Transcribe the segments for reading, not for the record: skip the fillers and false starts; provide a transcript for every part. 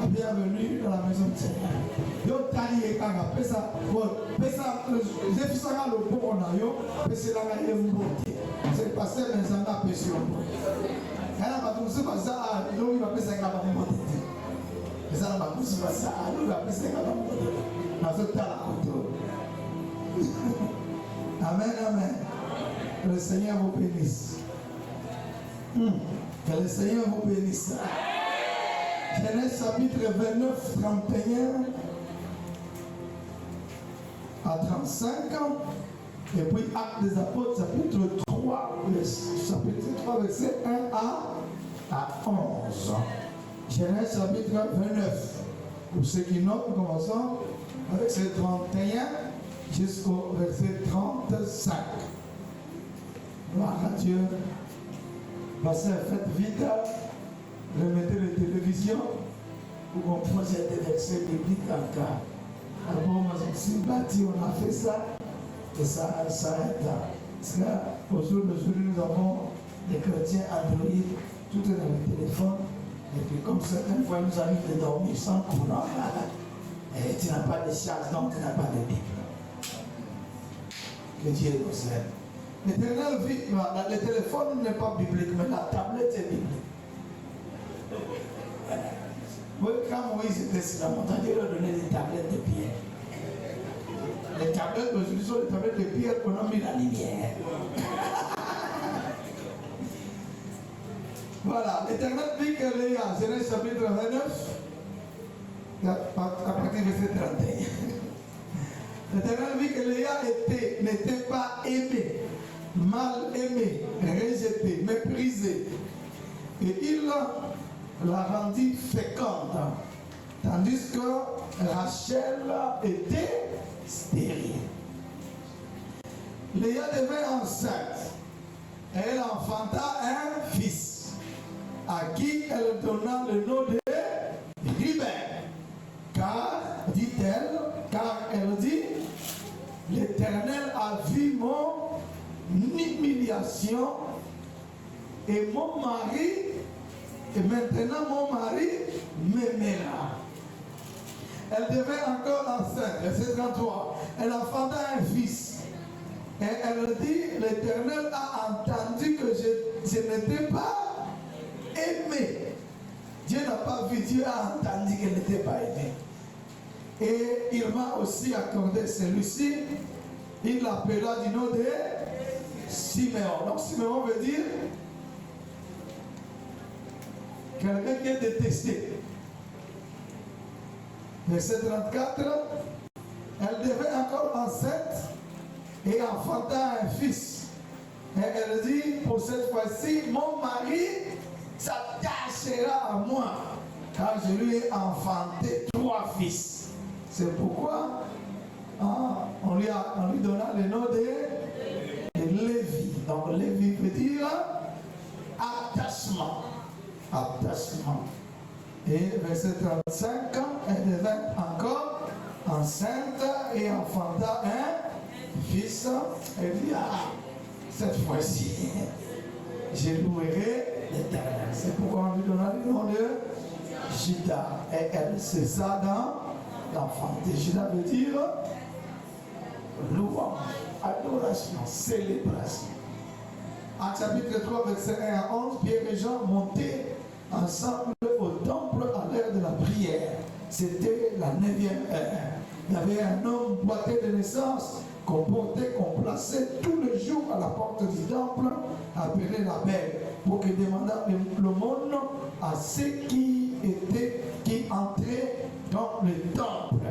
Bienvenue dans la maison de Seigneur. Yo tali ekanga pesa le bon on a yo pesa la gagne mbote. C'est le pasteur Nzanga pesa yo. Kana ba tusi basa yo ba pesa ngaba mbote. Pesa ba tusi basa yo ba pesa ngaba mbote. Na zo tala koto. Amen amen. Que le Seigneur vous bénisse. Que le Seigneur vous bénisse. Genèse chapitre 29, 31 à 35. Et puis Actes des Apôtres, chapitre 3, verset 1 à 11. Genèse chapitre 29. Pour ceux qui notent, nous commençons avec verset 31 jusqu'au verset 35. Gloire à Dieu. Passez, faites vite, remettez les télévisions pour qu'on puisse des versets bibliques encore. Alors, si bâti, on a fait ça, et ça aide. Parce qu'aujourd'hui, nous avons des chrétiens Android, tout est dans le téléphone. Et puis, comme certaines fois, il nous arrive de dormir sans courant, et tu n'as pas de charge, donc tu n'as pas de Bible. Que Dieu nous aide. L'éternel vit, le téléphone n'est pas biblique, mais la tablette est biblique. Oui, quand Moïse était sur la montagne, Dieu leur donnait des tablettes de pierre. Les tablettes d'aujourd'hui sont les tablettes de pierre qu'on a mis la lumière. Voilà, l'Éternel vit que Léa, Genèse chapitre 29, à partir du verset 31. L'Éternel vit que Léa n'était pas aimée, mal aimée, rejetée, méprisée. Et il la rendit féconde, tandis que Rachel était stérile. Léa devint enceinte et elle enfanta un fils, à qui elle donna le nom de Ruben, car, dit-elle, car elle dit, l'Éternel a vu mon humiliation et mon mari, et maintenant mon mari m'aimera. Elle devait encore enceinte, verset 33. Elle enfanta un fils. Et elle dit, l'Éternel a entendu que je n'étais pas aimée. Dieu n'a pas vu, Dieu a entendu qu'elle n'était pas aimée. Et il m'a aussi accordé celui-ci. Il l'appela du nom de Siméon. Donc Siméon veut dire quelqu'un qui est détesté. Verset 34, elle devait encore enceinte et enfanta un fils. Et elle dit, pour cette fois-ci, mon mari s'attachera à moi, car je lui ai enfanté 3 fils. C'est pourquoi on lui donna le nom de Lévi. Donc Lévi veut dire attachement. Attachement. Et verset 35, elle devint encore enceinte et enfanta un fils. Elle dit, cette fois-ci, je louerai l'Éternel. C'est pourquoi on lui donna le nom de Juda. Et elle cessa d'enfanter. Juda veut dire louange, adoration, célébration. En chapitre 3, verset 1 à 11, Pierre et Jean montaient ensemble au temple à l'heure de la prière. C'était la 9e heure. Il y avait un homme boité de naissance qu'on plaçait tous les jours à la porte du temple, appelé la belle, pour qu'il demandât l'aumône à ceux qui entraient dans le temple.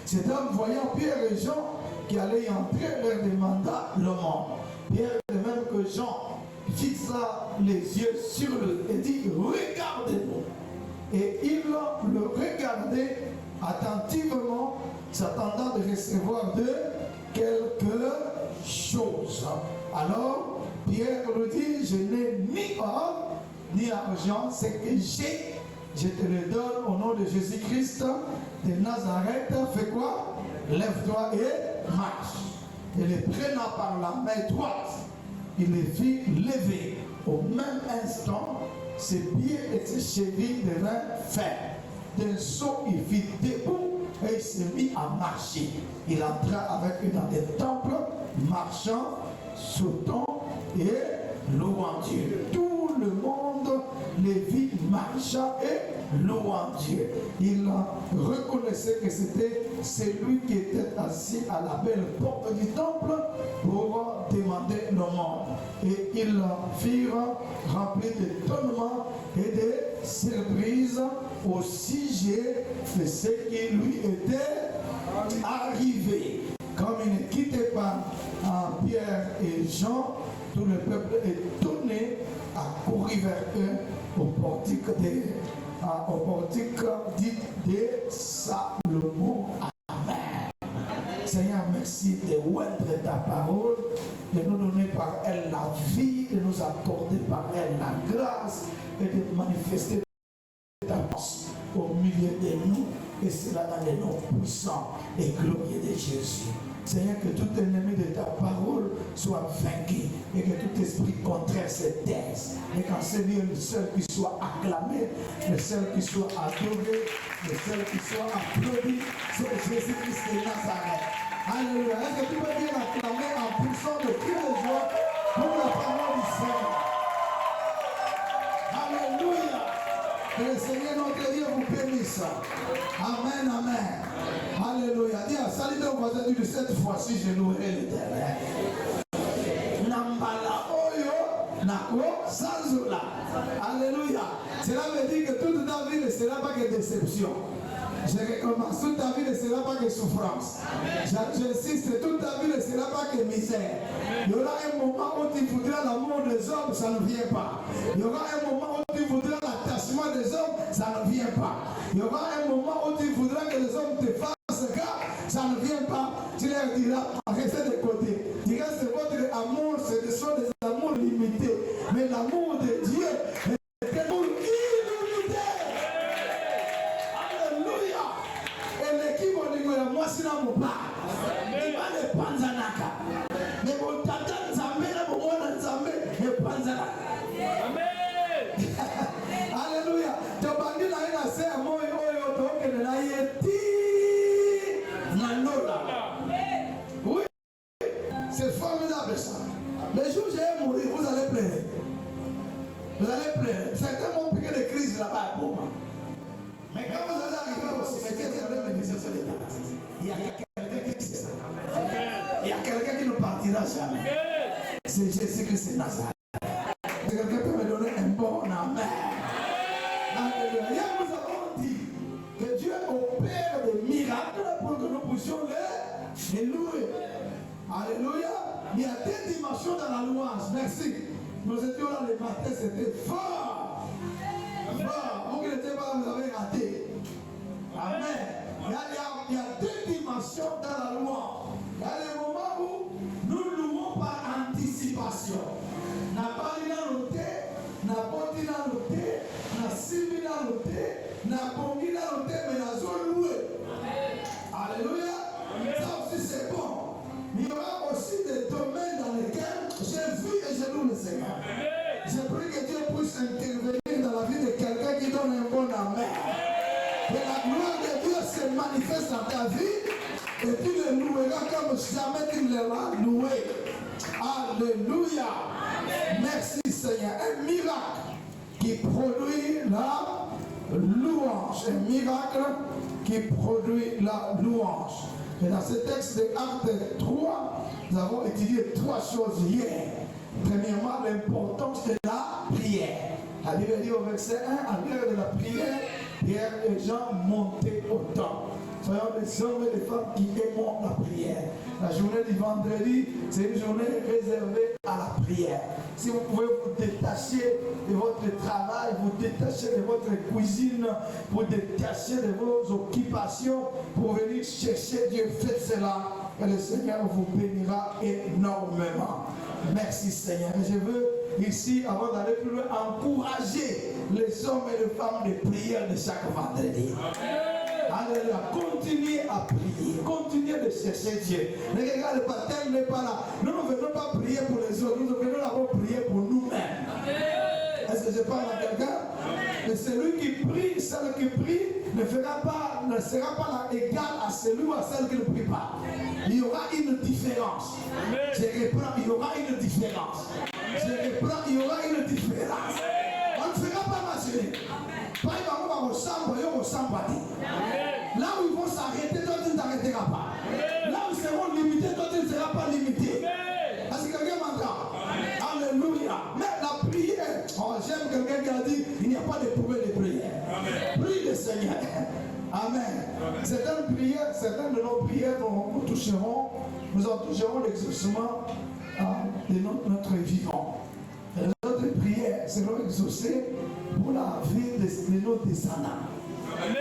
Cet homme, voyant Pierre et Jean qui allaient y entrer, leur demanda l'aumône. Pierre, de même que Jean, fixa les yeux sur eux et dit, regardez-nous. Et il le regardait attentivement, s'attendant de recevoir d'eux quelque chose. Alors, Pierre lui dit, je n'ai ni or, ni argent, ce que j'ai, je te le donne au nom de Jésus-Christ de Nazareth. Fais quoi? Lève-toi et marche. Et les prenant par la main droite, il les fit lever. Au même instant, ses pieds et ses chevilles devinrent fermes. D'un saut, il fit debout et il se mit à marcher. Il entra avec eux dans des temples, marchant, sautant et louant Dieu. Tout le monde les vit marchant et louant Dieu. Il reconnaissait que c'était celui qui était assis à la belle porte du temple pour demander le monde. Et ils firent remplis d'étonnement et de surprise au sujet de ce qui lui était arrivé. Comme il ne quittait pas Pierre et Jean, tout le peuple étonné a couru vers eux au portique dit de Salomon. Amen. Seigneur, merci de oindre ta parole, de nous donner par elle la vie, de nous accorder par elle la grâce et de manifester ta force au milieu de nous, et cela dans les noms puissants et glorieux de Jésus. Seigneur, que tout ennemi de ta parole soit vaincu et que tout esprit contraire se taise. Et qu'en ce lieu, le seul qui soit acclamé, le seul qui soit adoré, le seul qui soit applaudi, c'est Jésus-Christ de Nazareth. Alléluia. Est-ce que tu peux bien acclamer en poussant de cris de joie pour la parole du Seigneur? Alléluia. Que le Seigneur notre Dieu vous bénisse. Amen, amen. Alléluia. Dis à salut ton voisin, dis cette fois-ci je louerai l'Éternel. Nambala oyo nako sanzula. Alléluia. Cela veut dire que toute ta vie ne sera pas que déception. Je recommence, toute ta vie ne sera pas que souffrance. J'insiste, toute ta vie ne sera pas que misère. Il y aura un moment où tu voudras l'amour des hommes, ça ne vient pas. Il y aura un moment où tu voudras l'attachement des hommes, ça ne vient pas. Il y aura un moment où tu voudras que les hommes te fassent cas, ça ne vient pas. Tu leur diras, restez de côté. Tu diras, c'est votre amour, ce sont des amours limités. Mais l'amour de Dieu est un amour illimité. Alléluia. Et l'équipe, on dit, moi, c'est là mon pas. Il va les panzanaka. Mais mon tata, Nzambe, là, mon monde, Nzambe, les panzanaka. Amen. Alléluia. Tu as bandit là, il a fait un mot, il a été oui, c'est formidable ça. Les jours où j'ai mourir, vous allez pleurer. Vous allez pleurer. Certains m'ont piqué des crises là-bas pour moi. Mais quand vous allez arriver au cimetière, vous allez me dire c'est l'état. Il y a quelqu'un qui sait ça. Il y a quelqu'un qui ne partira jamais. C'est Jésus-Christ de Nazareth. Quelqu'un peut me donner un bon amen. Alléluia. Hier, nous avons dit que Dieu opère des miracles pour que nous puissions les louer. Alléluia. Il y a des dimensions dans la louange. Merci. Nous étions là le matin, c'était fort. Fort. Vous qui n'étiez pas là, vous avez raté. Amen. Il y a deux dimensions dans la louange. Il y a des moments où nous louons par anticipation. N'a pas dit dans le thé, n'a pas dit dans le thé, n'a suivi dans le thé, n'a pas mis dans le thé, mais n'a pas loué. Alléluia. Ça aussi c'est bon. Mais il y aura aussi des domaines dans lesquels j'ai vu et je loue le Seigneur. Je prie que Dieu puisse intervenir dans la vie de quelqu'un qui donne un bon amen. Que la gloire de Dieu se manifeste dans ta vie et tu le loueras comme jamais tu ne l'as loué. Alléluia. Merci Seigneur. Un miracle qui produit la louange. Un miracle qui produit la louange. Et dans ce texte de Actes 3, nous avons étudié trois choses hier. Premièrement, l'importance de la prière. La Bible dit au verset 1, à l'heure de la prière, Pierre et Jean montaient au temple. Soyons des hommes et des femmes qui aiment la prière. La journée du vendredi, c'est une journée réservée à la prière. Si vous pouvez vous détacher de votre travail, vous détacher de votre cuisine, vous détacher de vos occupations pour venir chercher Dieu, faites cela et le Seigneur vous bénira énormément. Merci Seigneur. Et je veux ici, avant d'aller plus loin, encourager les hommes et les femmes de prière de chaque vendredi. Alléluia. Continuez à prier. Continuez de chercher Dieu. Ne regardez pas, tel n'est pas là. Nous ne venons pas prier pour les autres. Nous venons d'abord prier pour nous-mêmes. Est-ce que je parle à quelqu'un? Et celui qui prie, celle qui prie, ne sera pas égal à celui ou à celle qui ne prie pas. Il y aura une différence. Je reprends, il y aura une différence. Je reprends, il y aura une différence. On ne fera pas marcher. Là où ils vont s'arrêter, toi tu ne t'arrêteras pas. Là où ils seront limités, toi tu ne seras pas limité. Parce que quelqu'un m'entend. Alléluia. Mais la prière, j'aime quelqu'un qui a dit, il n'y a pas de prouver de prière. Prie le Seigneur. Amen. Certaines de nos prières nous toucheront l'exaucement de notre vivant. Les autres prières seront exaucées pour la vie de nos descendants. Amen.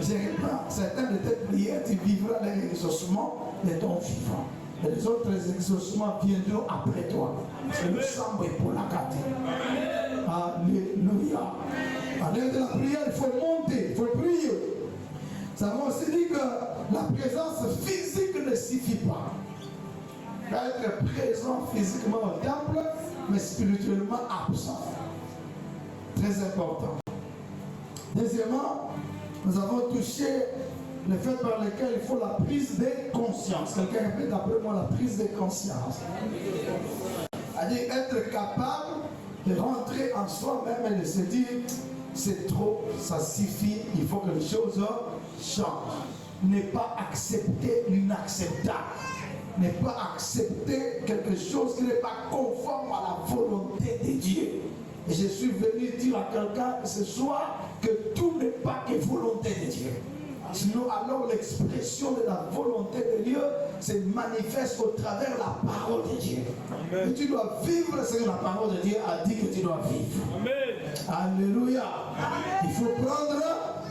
Je reprends. Certaines de tes prières, tu vivras l'exaucement de ton vivant. Et les autres exaucements viendront après toi. C'est le sang pour la carte. Alléluia. À l'aide de la prière, il faut monter, il faut prier. Ça veut aussi dire que la présence physique ne suffit pas. Être présent physiquement au temple, mais spirituellement absent. Très important. Deuxièmement, nous avons touché le fait par lequel il faut la prise de conscience. Quelqu'un répète après moi la prise de conscience. C'est-à-dire être capable de rentrer en soi-même et de se dire c'est trop, ça suffit, il faut que les choses changent. Ne pas accepter l'inacceptable. Ne pas accepter quelque chose qui n'est pas conforme à la volonté de Dieu. Et je suis venu dire à quelqu'un ce soir que tout n'est pas que volonté de Dieu. Sinon, alors l'expression de la volonté de Dieu se manifeste au travers de la parole de Dieu. Amen. Et tu dois vivre ce que la parole de Dieu a dit que tu dois vivre. Amen. Alléluia. Amen. Il faut prendre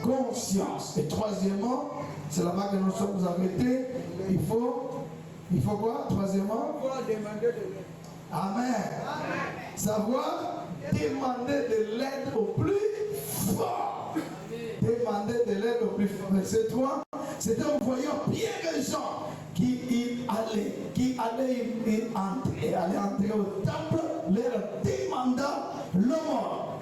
conscience. Et troisièmement, c'est là-bas que nous sommes arrêtés. Il faut quoi? Troisièmement, demander de l'aide. Amen. Amen. Savoir demander de l'aide au plus fort. Demander de l'aide au plus fort. C'est toi, c'était en voyant bien les gens qui allaient entrer au temple, leur demanda le mort.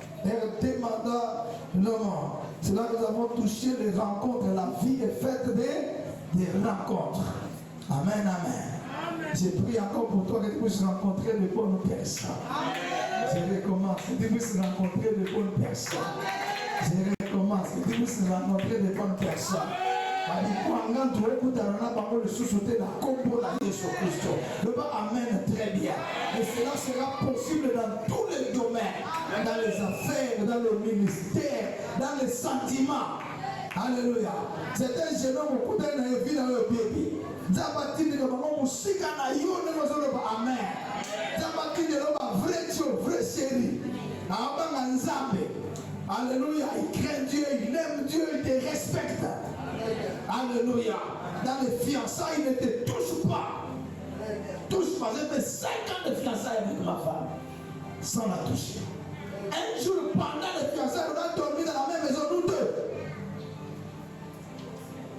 C'est là que nous avons touché les rencontres. La vie est faite des rencontres. Amen, amen. J'ai prié encore pour toi que tu puisses rencontrer de bonnes personnes. Je recommence, que tu puisses rencontrer de bonnes personnes. Je recommence, que tu puisses rencontrer de bonnes personnes. Le amen très bien. Et cela sera possible dans tous les domaines, dans les affaires, dans le ministère, dans les sentiments. Alléluia. C'est un jeune homme qui a vu dans le bébé. Zabatini de maman musika na yo ne mazolo ba amen. Zabatini de ba vrai Dieu, vrai chéri. Abanga nzambe. Alléluia. Il craint Dieu, il aime Dieu, il te respecte. Alléluia. Dans les fiançailles, il ne te touche pas. Touche pas. J'ai fait 5 ans de fiançailles avec ma femme sans la toucher. Un jour pendant les fiançailles, on a dormi dans la même maison, nous deux.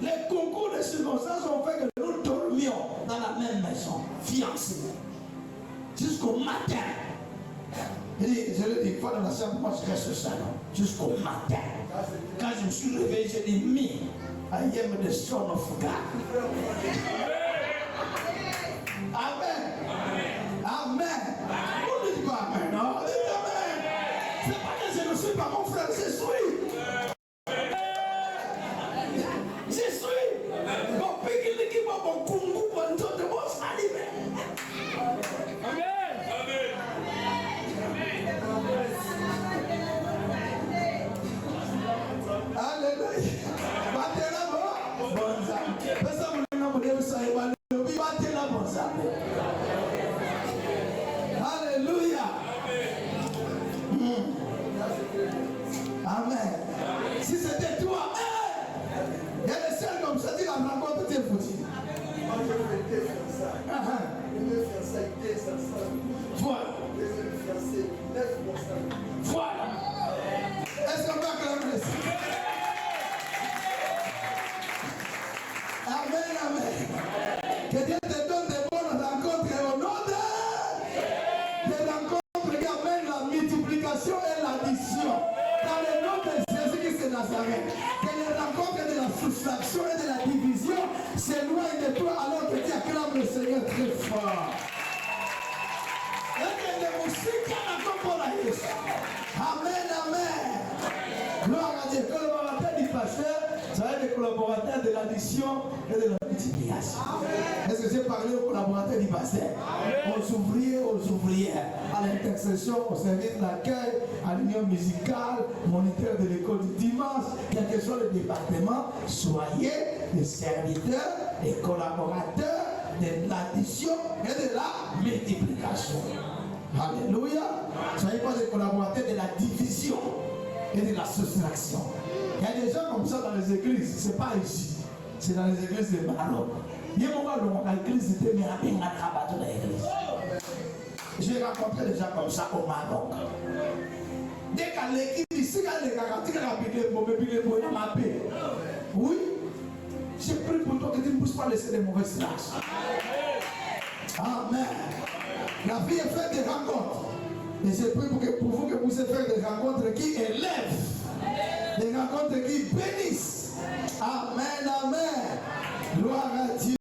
Les concours de circonstances ont fait que nous dormions dans la même maison, fiancés, jusqu'au matin. Je lui ai dit, fois dans la chambre, moi je reste au salon, jusqu'au matin. Quand je me suis réveillé, j'ai dit, me, I am the son of God. Amen. Amen. Vous ne dites pas amen, non? Dites amen. C'est pas que je ne suis pas mon frère, je suis. Alléluia. Amen. Si c'était toi, il y a des seuls comme ça, tu la rencontres, tu es foutu. Voilà. Voilà. Est-ce qu'on peut acclamer ça? Amen, amen. Que Dieu te donne des bonnes rencontres au nom des rencontres qui amènent la multiplication et l'addition. Dans le nom de Jésus-Christ de Nazareth. Que les rencontres de la soustraction et de la division s'éloignent de toi alors que tu acclames le Seigneur très fort. Amen, amen. Gloire à Dieu. l'addition et de la multiplication. Est-ce que j'ai parlé aux collaborateurs du pasteur, aux ouvriers, aux ouvrières, à l'intercession, au service de l'accueil, à l'union musicale, moniteur de l'école du dimanche, quel que soit le département, soyez des serviteurs, des collaborateurs de l'addition et de la multiplication. Alléluia. Soyez pas des collaborateurs de la division et de la soustraction. Il y a des gens comme ça dans les églises, c'est pas ici, c'est dans les églises de Maroc. Il y a un moment où l'église était mis à l'église. J'ai rencontré des gens comme ça au Maroc. Dès qu'à l'équipe ici, quand les gars oui, j'ai pris pour toi que tu ne puisses pas laisser des mauvaises traces. Amen. La vie est faite de rencontres. Et j'ai pris pour vous que vous puissiez faire des rencontres qui élèvent. Des rencontres qui bénissent. Amen, amen. Gloire à Dieu.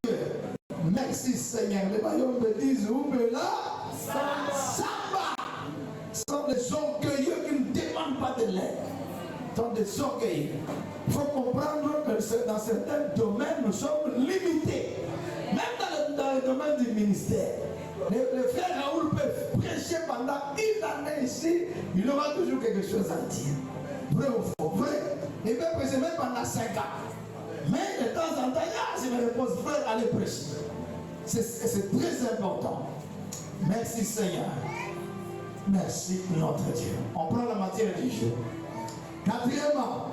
Merci Seigneur. Les royaumes me disent, où me là? Samba. Ce sont des orgueilleux qui ne demandent pas de l'aide. Ce sont des orgueilleux. Il faut comprendre que dans certains domaines, nous sommes limités. Même dans le domaine du ministère. Le frère Raoul peut prêcher pendant une année ici, il aura toujours quelque chose à dire. Vrai ou faux? Vrai. Il peut prêcher même pendant 5 ans. Mais de temps en temps, je me repose, frère, allez prêcher. C'est très important. Merci Seigneur. Merci notre Dieu. On prend la matière du jour. Quatrièmement,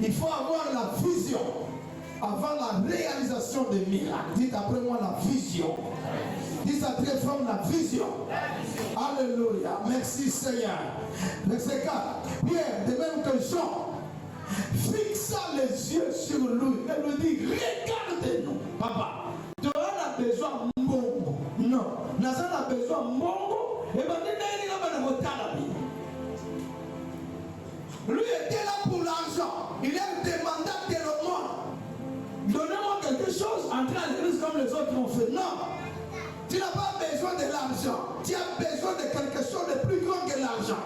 il faut avoir la vision avant la réalisation des miracles. Dites après moi la vision. Dites à très fort la vision. Alléluia. Merci Seigneur. Verset 4. Pierre, de même que Jean, fixa les yeux sur lui et lui dit, regardez-nous. Papa, tu as besoin de mbongo. Non. Nazan a besoin de mbongo. Et bien, lui était là pour l'argent. Il a demandé tellement. Donnez-moi quelque chose, entrez à l'église comme les autres l'ont fait. Non. Tu n'as pas besoin de l'argent. Tu as besoin de quelque chose de plus grand que l'argent.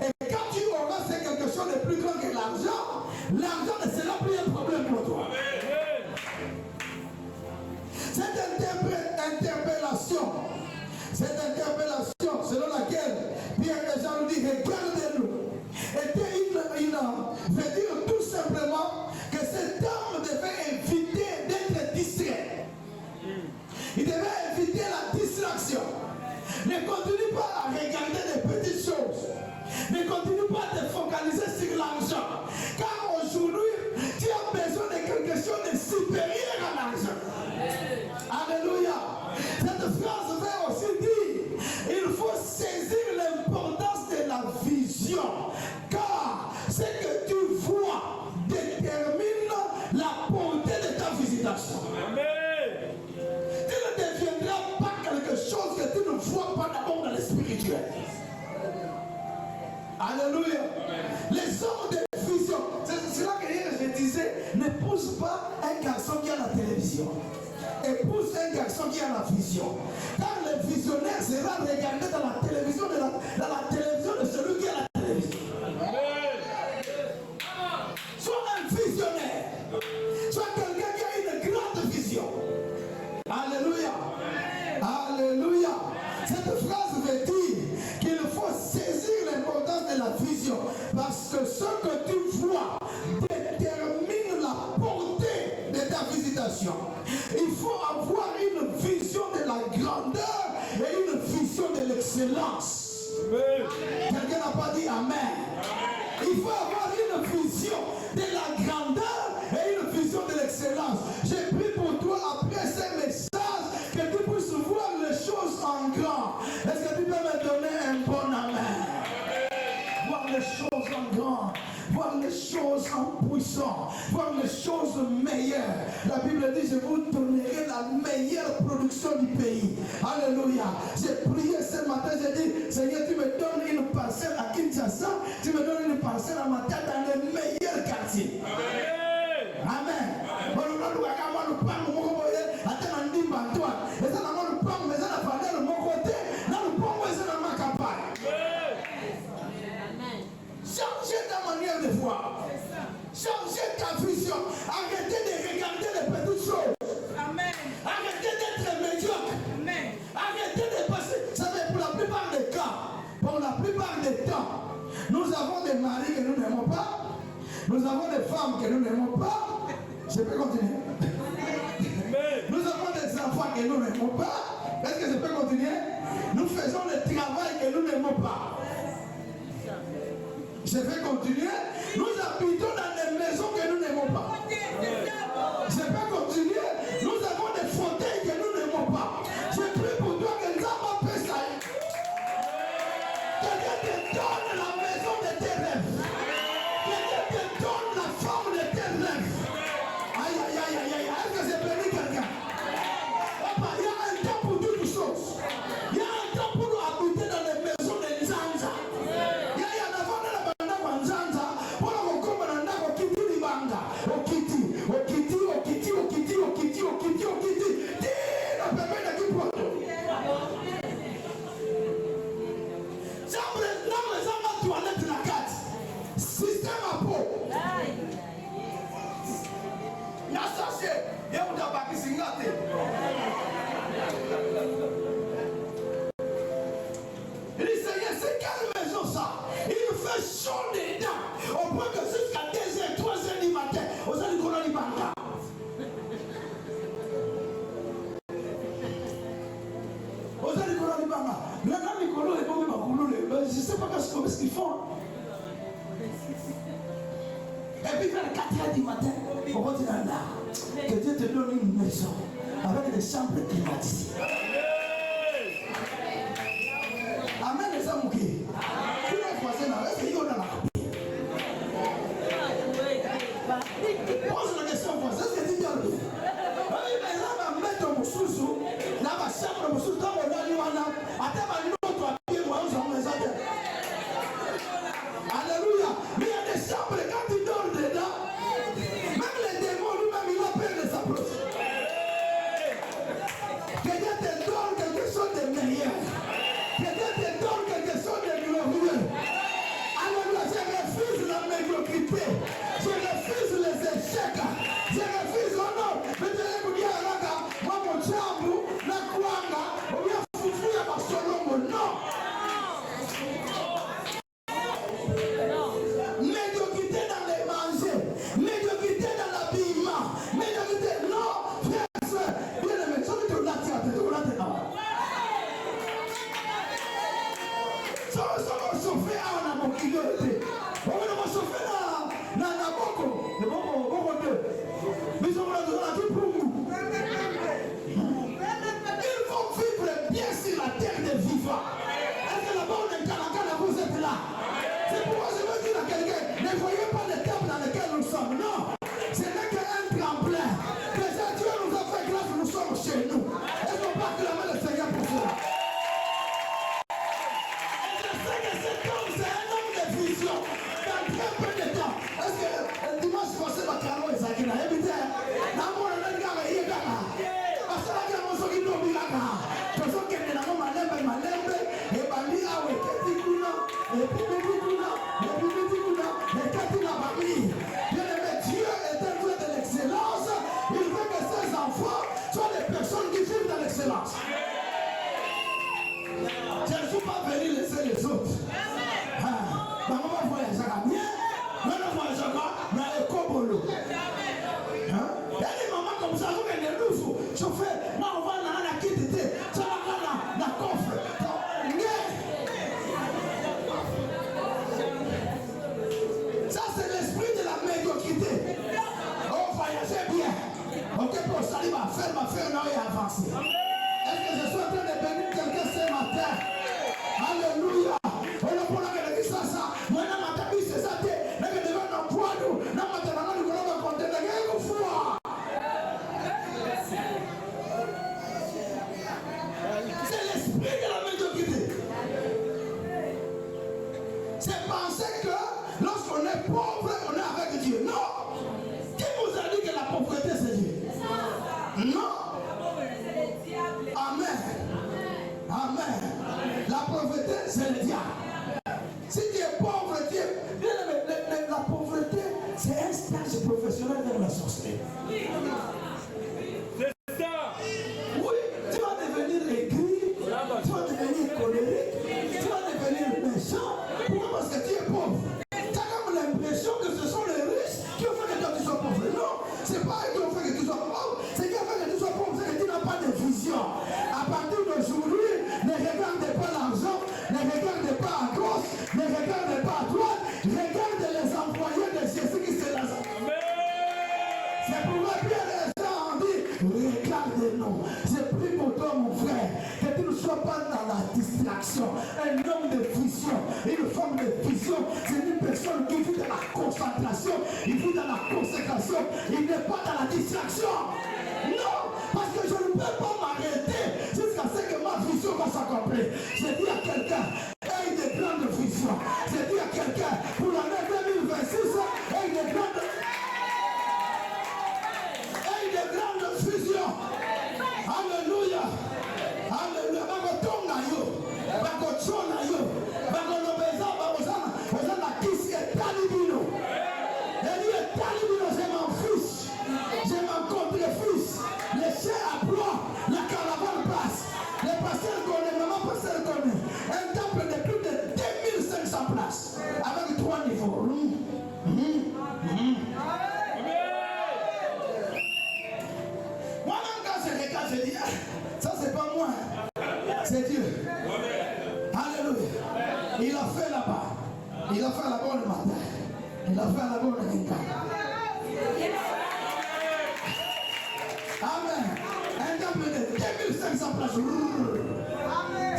Et quand tu auras fait quelque chose de plus grand que l'argent, l'argent ne sera plus un problème pour toi. Cette interpellation selon laquelle Pierre et Jean lui dit, regardez-nous, veut dire tout simplement que cet homme devait éviter d'être distrait. Il devait éviter la distraction. Ne continue pas à regarder des petites choses. Ne continue pas à te focaliser sur l'argent. Car aujourd'hui, tu as besoin de quelque chose de supérieur à l'argent. Alléluia. Cette phrase veut aussi dire, il faut saisir l'importance de la vision. Car ce que tu vois détermine la portée de ta visitation. Tu ne deviendras pas quelque chose que tu ne vois pas d'abord dans le spirituel. Alléluia. Les hommes de vision, c'est là que hier je disais, n'épouse pas un garçon qui a la télévision. Épouse un garçon qui a la vision. Car le visionnaire sera regardé dans la télévision de celui qui a la télévision. Sois un visionnaire. Sois quelqu'un qui a une grande vision. Alléluia. Alléluia. Cette phrase veut dire qu'il faut saisir l'importance de la vision. Parce que ce que tu vois détermine la portée de ta visitation. Il faut avoir une vision de la grandeur et une vision de l'excellence. Quelqu'un n'a pas dit Amen. Il faut avoir une vision de la grandeur et une vision de l'excellence. J'ai pris pour toi après ces messages que tu puisses voir les choses en grand. Est-ce que tu peux me donner un bon Amen? Voir les choses en grand. Voir les choses en puissant, voir les choses meilleures. La Bible dit, je vous donnerai la meilleure production du pays. Alléluia. J'ai prié ce matin, j'ai dit, Seigneur, tu me donnes une parcelle à Kinshasa, tu me donnes une parcelle à Matia dans les meilleurs quartiers. Amen. Changez ta manière de voir. Changez ta vision. Arrêtez de des maris que nous n'aimons pas. Nous avons des femmes que nous n'aimons pas. Je peux continuer? Nous avons des enfants que nous n'aimons pas. Est-ce que je peux continuer? Nous faisons le travail que nous n'aimons pas. Je vais continuer. Nous habitons dans des maisons que nous n'aimons pas. Je peux continuer. Nous avons des fauteuils que nous n'aimons pas. Je prie pour toi que nous avons fait ça. Quelqu'un te donne la maison de tes rêves. Quelqu'un te donne la femme de tes rêves. Aïe, aïe, aïe, aïe, aïe. Est-ce que c'est béni quelqu'un? Il y a un temps pour toutes choses. Il y a un temps pour nous habiter dans les maisons de Nzanza. Il y a un avant de la bande de Nzanza. Pour nous comme on a au Kiti Libanga. Au Kiti, au Kiti, au Kiti, au Kiti, au Kiti, au Kiti, au Kiti. Dis le bébé de qui pour toi. Toilette la carte. Système à peau. N'a sachet. Il y a un tabac qui s'est gâté. Il dit Seigneur, c'est quelle maison ça? Il fait chaud dedans. Au point que jusqu'à 2h, 3h du matin, aux allez qu'on a du banga. Aux allez qu'on a du banga. Maintenant, Nicolas est pas même à couler. Je ne sais pas ce qu'ils font. Et puis vers 4h du matin, on va dire là, que Dieu te donne une maison avec des chambres climatisées. Amen les amours qui. Tous les voisins, est-ce qu'il y en a là? Pose la question aux voisins, est-ce que tu dis bien? Oui, mais là, on va mettre mon sous-sous, là, ma chambre, mon sous-sous, dans mon lit, on a, attends, ma l'autre, à pied, moi, on s'en met ça. Alléluia. Mais il y a des chambres, quand tu dors dedans, même les démons, lui-même, il a peur de s'approcher. Que Dieu te donne quelque chose de meilleur. Que Dieu te donne quelque chose de glorieux. Alléluia. Je refuse la médiocrité. Je refuse les échecs. Je refuse l'honneur. Mais je vais vous dire, moi, mon chambre, la kwanga, on vient foutre à ma solomon. Non. Médiocrité dans les manger, médiocrité dans l'habillement, médiocrité, non, frère, soeur, bien aimé, ça veut dire la tête, non. Ça va chauffer à un amokilé, on va chauffer dans la boko, le boko 2, mais on va la tout pour nous. Ils vont vivre bien sur la terre des vivants. Est-ce que là-bas on est calacana, vous êtes là? C'est pourquoi je veux dire à quelqu'un, ne voyez pas les tables dans lesquelles nous sommes. Non, ce n'est qu'un tremplin. Déjà Dieu nous a fait grâce, nous sommes chez nous. Est-ce qu'on peut acclamer le Seigneur pour cela? Et je sais que cet homme, c'est un homme de vision. Dans très peu de temps. Est-ce que le dimanche passé, ma caro est sacrée? Évitez, dans mon gars, il est là. Parce que là, il y a mon soki d'où il est là. Parce que est dans mon malembe, et bali a ouais, qu'est-ce qu'il y a? Et puis, Dieu est un Dieu de l'excellence. Il veut que ses enfants soient des personnes qui vivent dans l'excellence. Je ne suis pas venu laisser les autres. On va voyager à bien. On va voyager à Ekobolo. Il y a des mamans comme ça, vous venez de nous. Chauffeur, moi on va dans la quitter. Ça va dans la coffre. Ça c'est l'esprit de la médiocrité. On voyageait bien. Ok, pour salir ma faire non et avancer. Est-ce que je suis en train de bénir quelqu'un ce matin? Alléluia. On a pour la ça. Maintenant, ma tabi, c'est ça. Mais que devant nos poids, nous, maintenant, nous allons compter la guerre au foie. C'est l'esprit de la médiocrité. C'est penser que lorsqu'on est pauvre, on est avec Dieu. Non. Qui vous a dit que la pauvreté, c'est Dieu? Non. Amen. Amen. La pauvreté, c'est le diable. Si tu es pauvre, la pauvreté, c'est un stage professionnel dans la sorcellerie. C'est ça. Oui, tu vas devenir aigri, tu vas devenir colérique, tu vas devenir méchant. Pourquoi? Parce que tu es pauvre. homme de vision. Une femme de vision, c'est une personne qui vit dans la concentration, il vit dans la consécration, il n'est pas dans la distraction. Non, parce que je ne peux pas m'arrêter jusqu'à ce que ma vision va s'accomplir. J'ai dit à quelqu'un, aie de grandes visions. J'ai dit à quelqu'un, pour l'année 2026, aie de grandes visions. Alléluia. Alléluia. Bakotonga yo, bakochona yo, bakolobeza bazana kisi etali bino. Eli etali bino, c'est mon fils. J'ai mon contre-fils. Les chers applaudissent, la caravane passe. Les pasteurs connaissent, maman pasteur connaît. Un temple de plus de 2500 places. Avec 3 niveaux. Moi-même quand je regarde, je dis, ça c'est pas moi. C'est Dieu. Alléluia. Il a fait là-bas. Il a fait là-bas le matin. Il a fait là-bas le week-end. Amen. Un temple de 2500 places.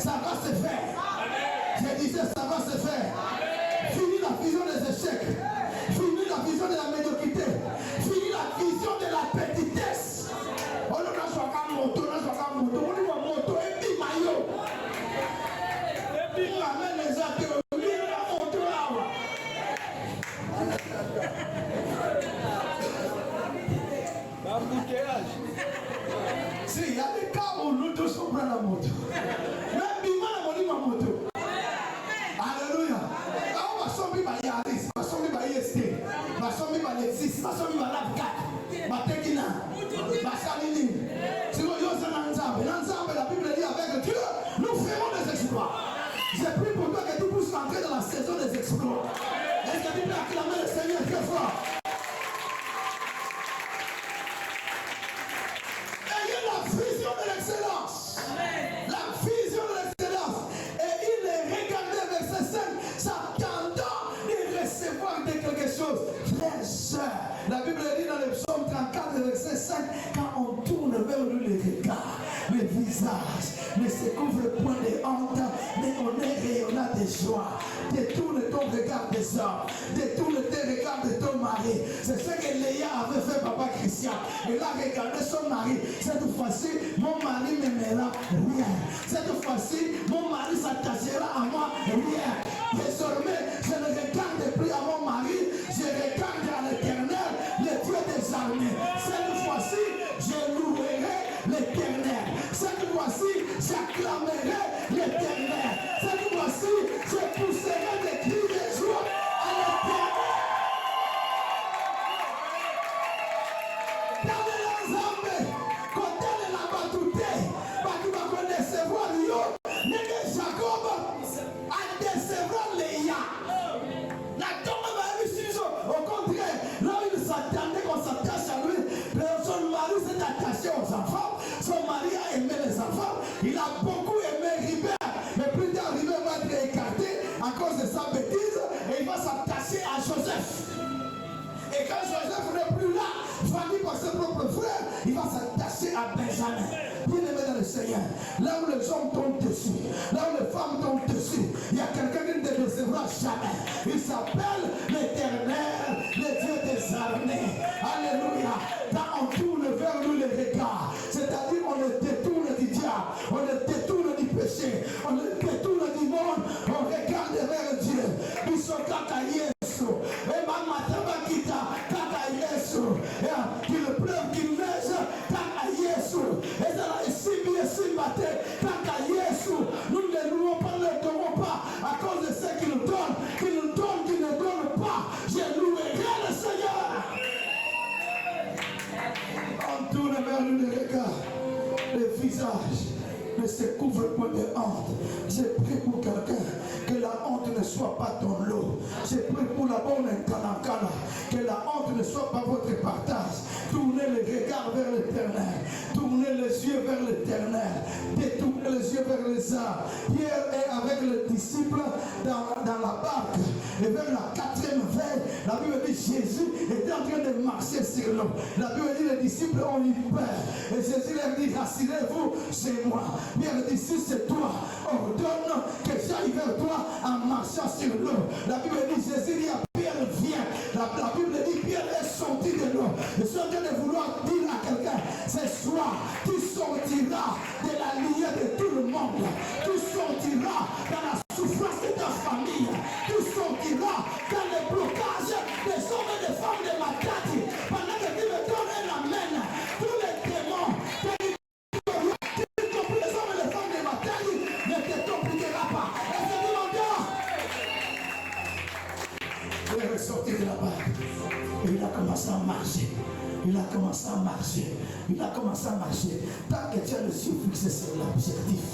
Ça va se faire. Je disais, ça va se faire. Fini la vision des échecs. Fini la vision de la médiocrité. Fini la vision de la petitesse. On ne peut pas moto, on ne peut pas moto. On ne peut pas moto. Et puis maillot. Et puis ramène les athées. Si, il y a des cas où nous tous sommes prêts à la moto. Même Bima n'a pas moto. Alléluia. Là, on va sortir par Yaris, on va sortir par IST, on va sortir par Lexis, on va sortir par l'Avcat, par Tekina, par Salini. Si vous avez l'ensemble, la Bible dit avec Dieu, nous ferons des exploits. J'ai pris pour toi que tu puisses entrer dans la saison des exploits. Est-ce que tu peux acclamer le Seigneur très fort? Vision de l'excellence. La vision de l'excellence. Et il est regardé verset 5, s'attendant de recevoir de quelque chose. Frères, sœurs, la Bible dit dans le psaume 34, verset 5, quand on tourne vers lui les regards, le visage ne se couvre point de honte, mais on est rayonnant de joie. Détourne ton regard des hommes, détourne tes regards de ton mari. C'est ce que Léa avait fait, papa Christian. Il a regardé son mari. Cette fois-ci, mon mari ne m'aimera rien. Cette fois-ci, mon mari s'attachera à moi rien. Désormais, je ne regarde plus à mon mari, je regarde à l'Éternel, le Dieu des armées. Cette fois-ci, je louerai l'Éternel. Cette fois-ci, j'acclamerai l'Éternel. Cette fois-ci, je pousserai des cris de joie à l'Éternel. Dans l'ensemble, quand elle est là-bas tout est, tu vas décevoir Rio, n'est Jacob a décevoir Léa. La tombe va réussir. Au contraire, là où il s'attendait qu'on s'attache à lui, son mari s'est attaché aux enfants, son mari a aimé les enfants, il a beaucoup aimé Ribert, mais plus tard Ribert va être écarté à cause de sa bêtise et il va s'attacher à Joseph. Et quand Joseph n'est plus là, choisi par ses propres frères, il va s'attacher à Benjamin. Bien-aimé dans le Seigneur, là où les hommes tombent dessus, là où les femmes tombent dessus, il y a quelqu'un qui ne décevra jamais. Il s'appelle l'Éternel, le Dieu des armées. Alléluia. Quand on tourne vers lui les regards, c'est-à-dire on le détourne du diable, on le détourne du péché, on le détourne du monde, on regarde vers Dieu. Bisokaka Yesu, et Mama Tabakita, Kaka Yesu, qu'il pleuve, qu'il neige, Kaka Yesu, et ça là, ici, bien, ici, matin, Kaka Yesu, nous ne louons pas, ne le donnons pas, à cause de ce qu'il nous donne, qu'il nous donne, qu'il ne donne pas, je louerai le Seigneur. On tourne vers lui le regard, le visage ne se couvre point de honte. J'ai pris pour quelqu'un que la honte ne soit pas ton lot. J'ai pris pour la bonne Nkanankana que la honte ne soit pas votre partage. Tournez les regards vers l'Éternel. Tournez les yeux vers l'Éternel. Détournez les yeux vers les arbres. Pierre est avec les disciples dans la barque. Et vers la 4e veille, La Bible dit Jésus était en train de marcher sur l'eau. La Bible dit les disciples ont eu peur. Et Jésus leur dit, rassurez-vous, c'est moi. Pierre dit, si c'est toi, ordonne que j'aille vers toi en marchant sur l'eau. La Bible dit, Jésus dit à Pierre, viens. La Bible dit, Pierre est sorti de l'eau. Je suis en train de vouloir dire à quelqu'un, ce soir, tu sortiras de la lignée de tout le monde. Tu sortiras dans la souffrance de ta famille. Tu sortiras dans les blocages des hommes et des femmes de ma tête. Pendant que tu me donnes un amen, tous les démons, y compris les hommes et les femmes de ma tête, ne te compliquera pas. Et ce dimanche, il est ressorti de là-bas. Et il a commencé à marcher. Il a commencé à marcher. Il a commencé à marcher. Tant que tu as le yeux fixé sur l'objectif,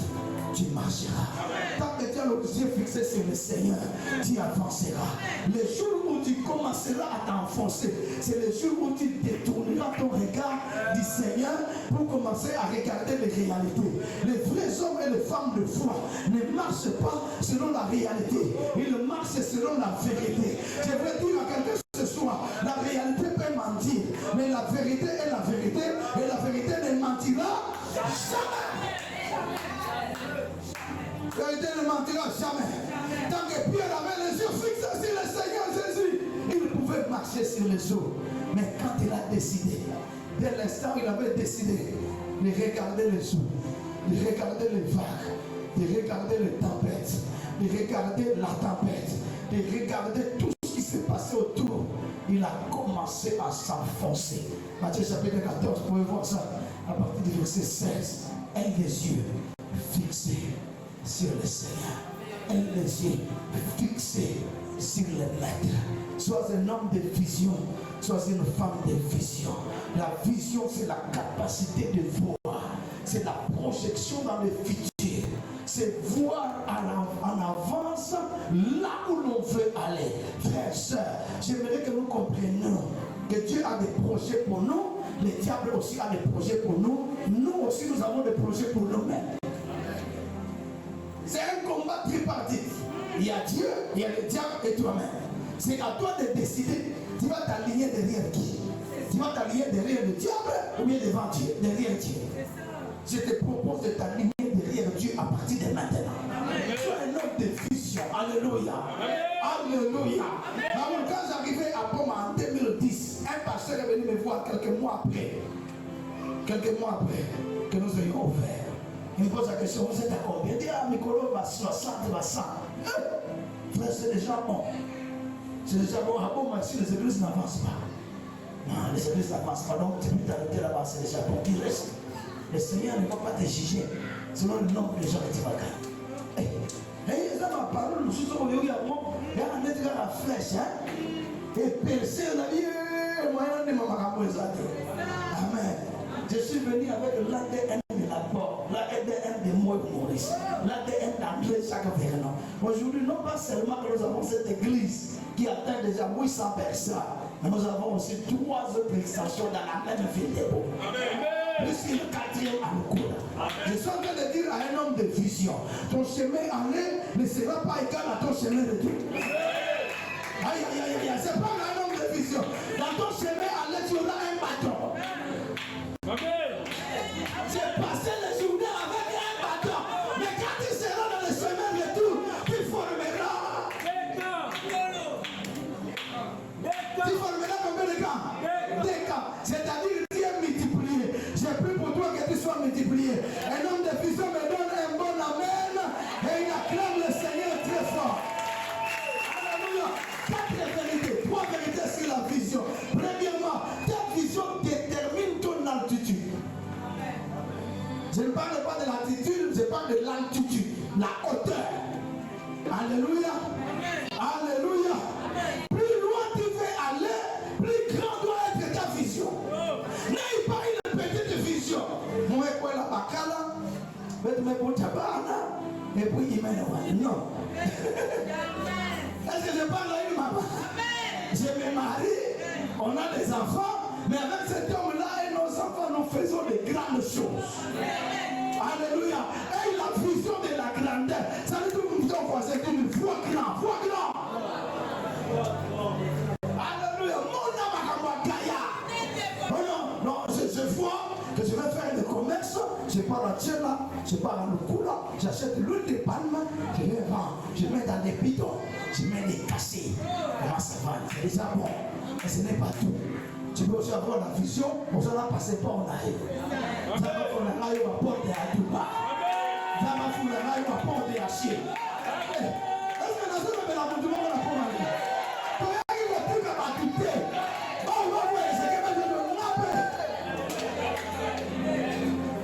tu marcheras. Tant que tu as le yeux fixé sur le Seigneur, tu avanceras. Le jour où tu commenceras à t'enfoncer, c'est le jour où tu détourneras ton regard du Seigneur pour commencer à regarder les réalités. Les vrais hommes et les femmes de foi ne marchent pas selon la réalité. Ils marchent selon la vérité. Je veux dire à quelqu'un ce soir, la réalité peut mentir, mais la vérité est la vérité, et la vérité ne mentira jamais. La vérité ne mentira jamais. Tant que Pierre avait les yeux fixés sur le Seigneur Jésus, il pouvait marcher sur les eaux. Mais quand il a décidé, dès l'instant où il avait décidé de regarder les eaux, de regarder les vagues, de regarder les tempêtes, de regarder la tempête, de regarder tout ce qui s'est passé autour, il a commencé à s'enfoncer. Matthieu chapitre 14, vous pouvez voir ça à partir du verset 16. Aie les yeux fixés sur le Seigneur. Aie les yeux fixés sur le Maître. Sois un homme de vision, sois une femme de vision. La vision, c'est la capacité de voir. C'est la projection dans le futur. C'est voir en avance là où l'on veut aller. Frères, sœurs, j'aimerais que nous comprenions que Dieu a des projets pour nous. Le diable aussi a des projets pour nous. Nous aussi, nous avons des projets pour nous-mêmes. C'est un combat tripartite. Il y a Dieu, il y a le diable et toi-même. C'est à toi de décider. Tu vas t'aligner derrière qui? Tu vas t'aligner derrière le diable ou bien devant Dieu, derrière Dieu. Je te propose de t'aligner derrière Dieu à partir de maintenant. Sois un homme de vision. Alléluia. Alléluia. Quand j'arrivais à Boma en 2010, un pasteur est venu me voir quelques mois après. Quelques mois après que nous ayons ouvert. Il me pose la question, vous êtes à combien? Il dit, ah, Mikolo va 60, va 100. Frère, c'est déjà bon. C'est déjà bon. À Boma, si les églises n'avancent pas. Non, les églises n'avancent pas. Donc, tu peux t'arrêter là-bas, c'est déjà bon. Qui reste? Le Seigneur ne va pas te juger selon le nombre de gens que tu vas gagner. Et ça m'a parlé, nous sommes au Yamon, il y a un mètre à la flèche, et percé, on a dit, moyen de Amen. Je suis venu avec l'ADN de la porte, l'ADN de Moïse Maurice, l'ADN d'André Jacques Vernon. Aujourd'hui, non pas seulement que nous avons cette église qui atteint déjà 800 personnes, mais nous avons aussi 3 autres extensions dans la même ville de Beau. Plus une 4e à Moukoula. Je suis en train de dire à un homme de vision, ton chemin aller ne sera pas égal à ton chemin de Dieu. Aïe, aïe, aïe, aïe, c'est pas un homme de vision. Dans ton chemin aller, tu auras un bâton. J'ai passé les journées avec un bâton. Mais quand tu seras dans le chemin de tout, tu formeras. Tu formeras combien de camps? 2 camps. C'est-à-dire, tu es multiplié. J'ai pris pour toi que tu sois multiplié. Un homme de vision me donne un bon amen et il acclame le Seigneur très fort. Alléluia. 4 vérités, 3 vérités sur la vision. Premièrement, ta vision détermine ton altitude. Je ne parle pas de l'altitude, je parle de l'altitude, la hauteur. Alléluia. Alléluia. Plus loin tu veux aller, plus grand doit être ta vision. N'aie pas une petite vision. Moi, je la bacala, je me pose et puis il m'a dit non. Est-ce que je parle à une maman? Je me marie, on a des enfants, mais avec cet homme-là et nos enfants, nous faisons de grandes choses. Alléluia. Et la vision de la grandeur, ça veut dire que ton voisin dit, vois grand, vois grand. des bidons, je mets des cachets dans ma savane. C'est déjà bon. Mais ce n'est pas tout. Tu peux aussi avoir la vision, on s'en a passé pas en arrive. Ça va faire la raille ou à porter à Duba. Ça va faire la raille ou à porter à Chine. Est-ce que dans ce moment-là, on demande la première année? Quand il y a plus qu'à m'acquitter, oh, ouais, c'est que je veux m'appeler.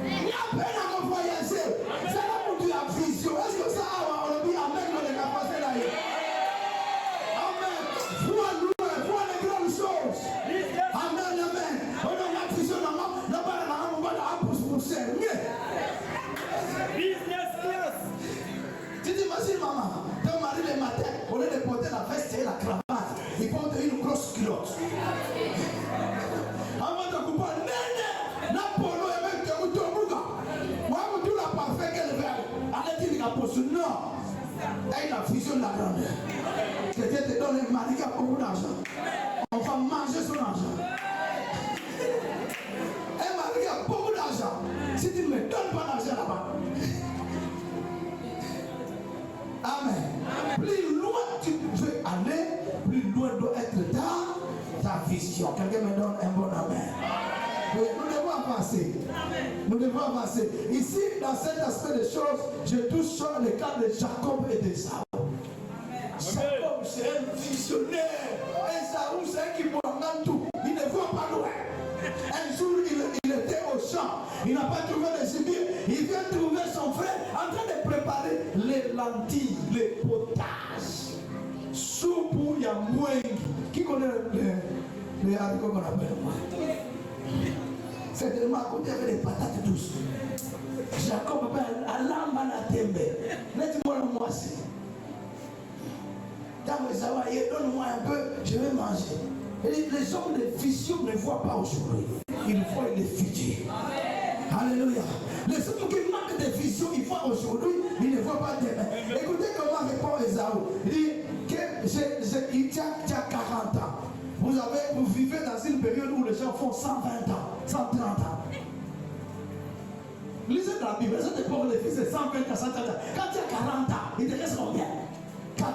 Il y a peine à me voyager. C'est là où tu as vision. Est-ce que ça, on le dit, amen, on est capable là. Amen. Vois les grandes choses. Amen, amen. On a la vision là-bas, on va la pousser. Business class. Tu t'imagines, maman, ton mari le matin, au lieu de porter la veste et la cravate, il porte une grosse culotte. Avant de couper, nene, la polo et même que vous tombez. Moi, vous tout la parfait qu'elle veut. Arrêtez la pose. Non. Elle a la vision de la grandeur. Que Dieu te donne un mari qui a beaucoup d'argent. On va manger son argent. Un mari qui a beaucoup d'argent. Si tu ne me donnes pas d'argent là-bas. Amen. Plus loin tu veux aller, plus loin doit être ta vision. Quelqu'un me donne un bon amen. Oui, nous devons avancer. Nous devons avancer. Ici, dans cet aspect des choses, je touche sur le cas de Jacob et d'Ésaü. Jacob, c'est un visionnaire. Ésaü, c'est un qui voit tout. Il ne voit pas loin. Un jour, il était au champ. Il n'a pas trouvé les gibiers. Il vient trouver son frère en train de préparer les lentilles, les potages. Soupe yamwengi. Qui connaît les haricots qu'on appelle moi? C'est tellement à côté avec les patates douces. Jacob appelle Alamba la tembe. Laisse-moi le moisser. Dans les Hawaïens, donne-moi un peu, je vais manger. Et les hommes de vision ne voient pas aujourd'hui. Ils voient les futurs. Alléluia. Les hommes qui manquent de vision, ils voient aujourd'hui, ils ne voient pas demain. Écoutez comment répond Ésaü. Il dit que il tient 40 ans. Vous vivez dans une période où les gens font 120 ans, 130 ans. Lisez dans la Bible, ça dépend des fils de 120 à 130 ans. Quand tu as 40 ans, il te reste combien? 80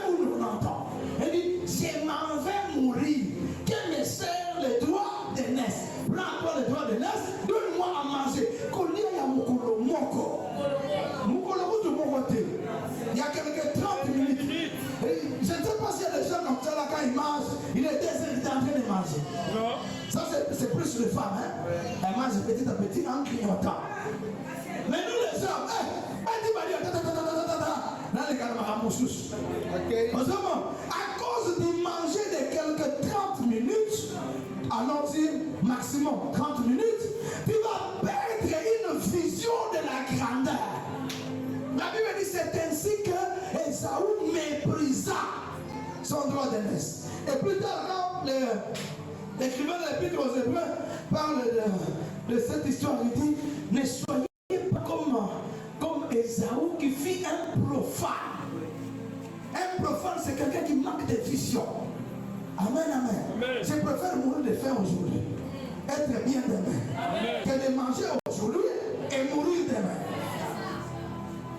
ou 90 ans. Il dit, je m'en vais mourir. Que me sert les droits de naissance? Prends-toi les droits de naissance, donne-moi à manger. Kolia ya mukolo moko. Mukolo de mon côté. Il y a quelques 30 minutes. Je ne sais pas s'il y a des gens comme ça là quand ils mangent, il est en train de manger. Non. Ça c'est plus les femmes, hein. Elles mangent petit à petit en clignotant. Mais nous les hommes, dans les calamaramoussous. À cause de manger de quelques 30 minutes, allons-y, maximum 30 minutes, tu vas perdre une vision de la grandeur. La Bible dit c'est ainsi que Ésaü méprisa son droit de naissance. Et plus tard, quand l'écrivain de l'Épître aux Hébreux parle de cette histoire, il dit ne soyez pas comme Ésaü qui fit un profane. Un profane, c'est quelqu'un qui manque de vision. Amen, amen. Amen. Je préfère mourir de faim aujourd'hui, être bien demain, amen, que de manger aujourd'hui et mourir demain.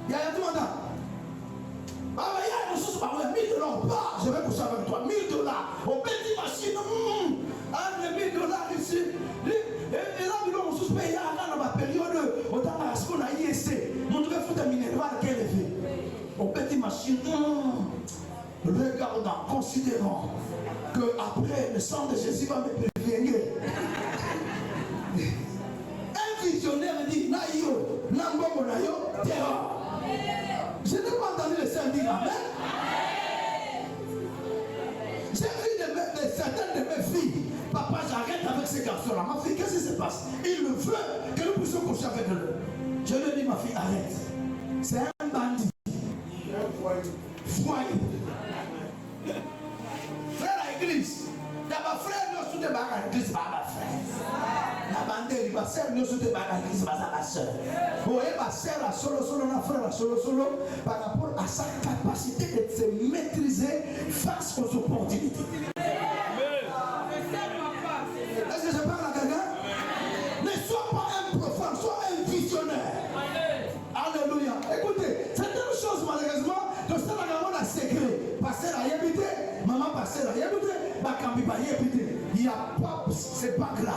Il y a tout le monde. Ah, mais il y a une ressource, $1000. Je vais coucher avec toi. $1000. Au petit machine. $1000 ici. Et là, nous sommes payés dans la période où on a ISC. Nous devons foutre un minéral qu'elle fait. Au petit machine. Regardons, considérons que après le sang de Jésus va me prévenir. Un visionnaire dit Naïo, Nambo Naïo, terror. Je n'ai pas entendu le Seigneur dire Amen. J'ai vu certaines de mes filles. Papa, j'arrête avec ces garçons-là. Ma fille, qu'est-ce qui se passe? Il me veut que nous puissions coucher avec eux. Je lui dis, ma fille, arrête. C'est un bandit. Foyer. Frère à l'église. D'abord, frère, nous sommes des barres à l'église, pas ma frère. La bande, il va faire, nous sommes des barres à l'église, pas ma soeur. Vous voyez, ma soeur, la solo, la frère, la solo, par rapport à sa capacité de se maîtriser face aux opportunités. Est-ce que je parle à quelqu'un? Ne sois pas un profane, sois un visionnaire. Alléluia. Écoutez, certaines choses, malheureusement, de ça, on a il y a pas, c'est pas grave.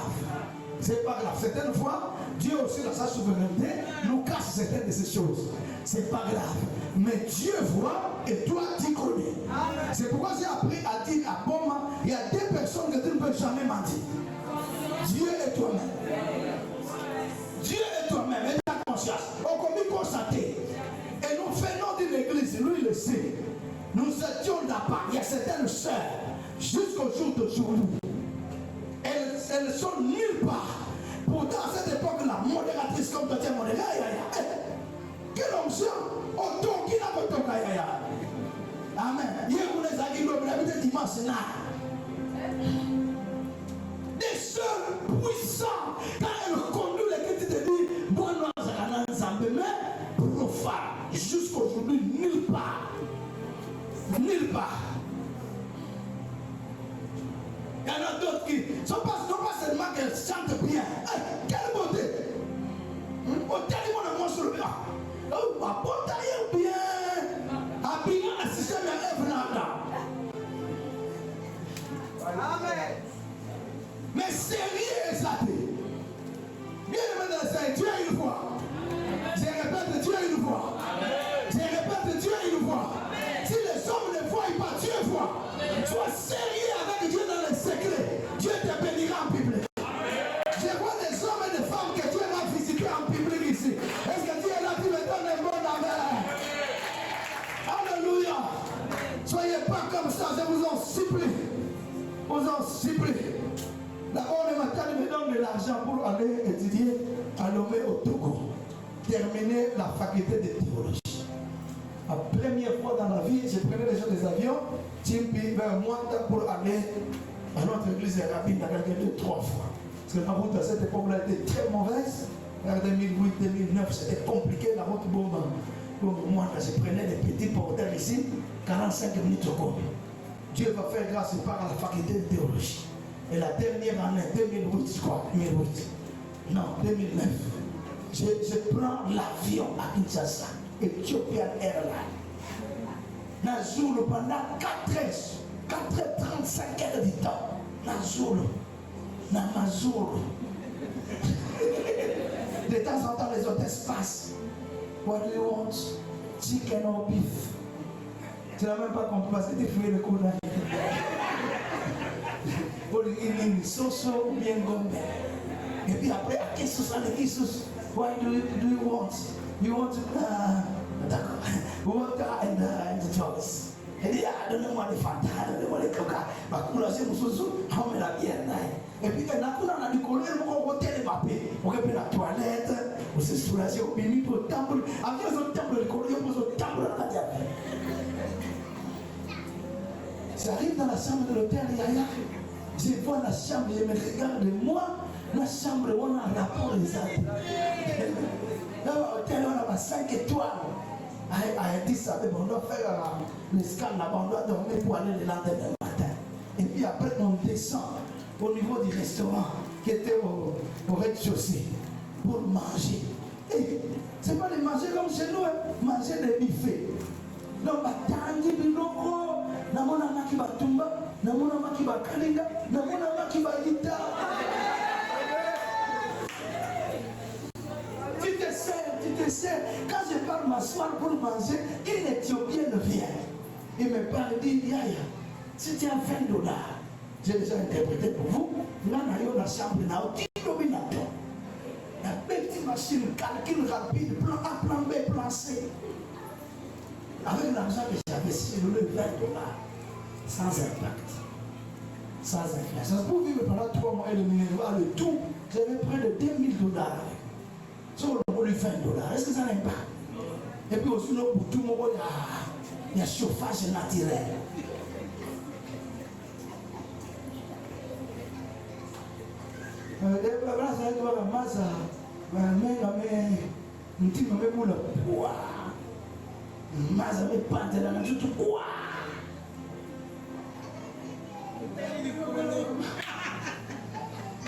C'est pas grave. Certaines fois, Dieu aussi dans sa souveraineté nous cache certaines de ces choses. C'est pas grave. Mais Dieu voit et toi tu connais. C'est pourquoi j'ai appris à dire à Boma, il y a des personnes que tu ne peux jamais mentir. Dieu est toi-même. Dieu est toi-même. Et ta conscience. On peut constater. Et nous venons d'une église, lui il le sait. Nous étions là-bas. Il y a certaines sœurs, jusqu'au jour d'aujourd'hui. Elles sont nulle part. Pourtant, à cette époque, la modératrice comme toi, tu es modérée. Quelle onction! Autant qu'il a votre kaya. Amen. Hier, vous les avez dit, vous avez dit dimanche. Des sœurs puissants. Quand elles conduisent les critiques de dire, bon, nous avons un ensemble, mais profane. Jusqu'aujourd'hui, nulle part. Nulle part. Il y en a d'autres qui ne sont pas seulement qu'elles chantent bien. Hey, quelle beauté! Au téléphone, moi sur le bien. Oh, ma beauté est bien. Habillé à système à Evenanda. Amen. Mais sérieux, ça dit. Bien aimé dans le Seigneur, Dieu a une voix. Je répète, Dieu a une voix. Je répète, Dieu a une voix. Si les hommes ne voient pas, Dieu voit. Sois sérieux avec Dieu dans les secrets. Dieu te bénira en public. Je vois des hommes et des femmes que Dieu va visiter en public ici. Est-ce que Dieu est là qui me donne un bon amen? Alléluia. Soyez pas comme ça, je vous en supplie. Vous en supplie. D'abord, le matin, il me donne de l'argent pour aller étudier à Lomé au Togo. Terminer la faculté de théologie. La première fois dans la vie, je prenais déjà des avions, Timpi vers Mwanda pour aller à notre église de Rabine, dans quelques 2-3 fois. Parce que la route à cette époque-là était très mauvaise. En 2008-2009, c'était compliqué, la route pour Mwanda. Je prenais des petits porteurs ici, 45 minutes au cours. Dieu va faire grâce par la faculté de théologie. Et la dernière année, 2008, je crois, 2008, non, 2009, je prends l'avion à Kinshasa. Ethiopian Airlines. Nazulu pendant 4h35 heures du temps. Nazulu. Namazulu. De temps en temps, les hôtesses passent. What do you want? Chicken or beef? Tu n'as même pas compris parce que tu fais le coup là. Pour une sauce ou bien gomme. Et puis après, à qui sous ça, les sous? What do you want? You want water and the drugs. Et dit, ah, donnez-moi les fantas, donnez-moi les coca. Bah, pour la séance, on met la bière. Et puis, quand on a du colère, on va les papiers. On va la toilette, on se soulager au bimi pour le temple. Avec le temple, le colère, on pose le temple à la diable. J'arrive dans la chambre de l'hôtel, je vois la chambre, je me regarde, moi, la chambre, on a un rapport exact. Dans l'hôtel, on a 5 étoiles. À Addis Abeba, on doit faire l'escale là-bas, on doit dormir pour aller le lendemain matin. Et puis après, on descend au niveau du restaurant qui était au rez-de-chaussée pour manger. Et c'est pas de manger comme chez nous, manger des buffets. Donc, Tangi Biloko, Namona Makiba Tumba, Namona Makiba Kalinga, Namona Makiba Ita. Tu te sais, quand je pars m'asseoir pour manger, une Éthiopienne vient. Il me parle, il dit, Yaya, si tu as $20, j'ai déjà interprété pour vous, là, on a la chambre, on a un dominateur. La petite machine, calcul rapide, plan A, plan B, plan C. Avec l'argent que j'avais, si je voulais $20, sans impact, sans inflation. Pour vivre pendant 3 mois et demi, le tout, j'avais près de $2000. Sur le prix $20, est-ce que ça n'aime pas? Et puis aussi, pour tout le monde, il y a chauffage naturel.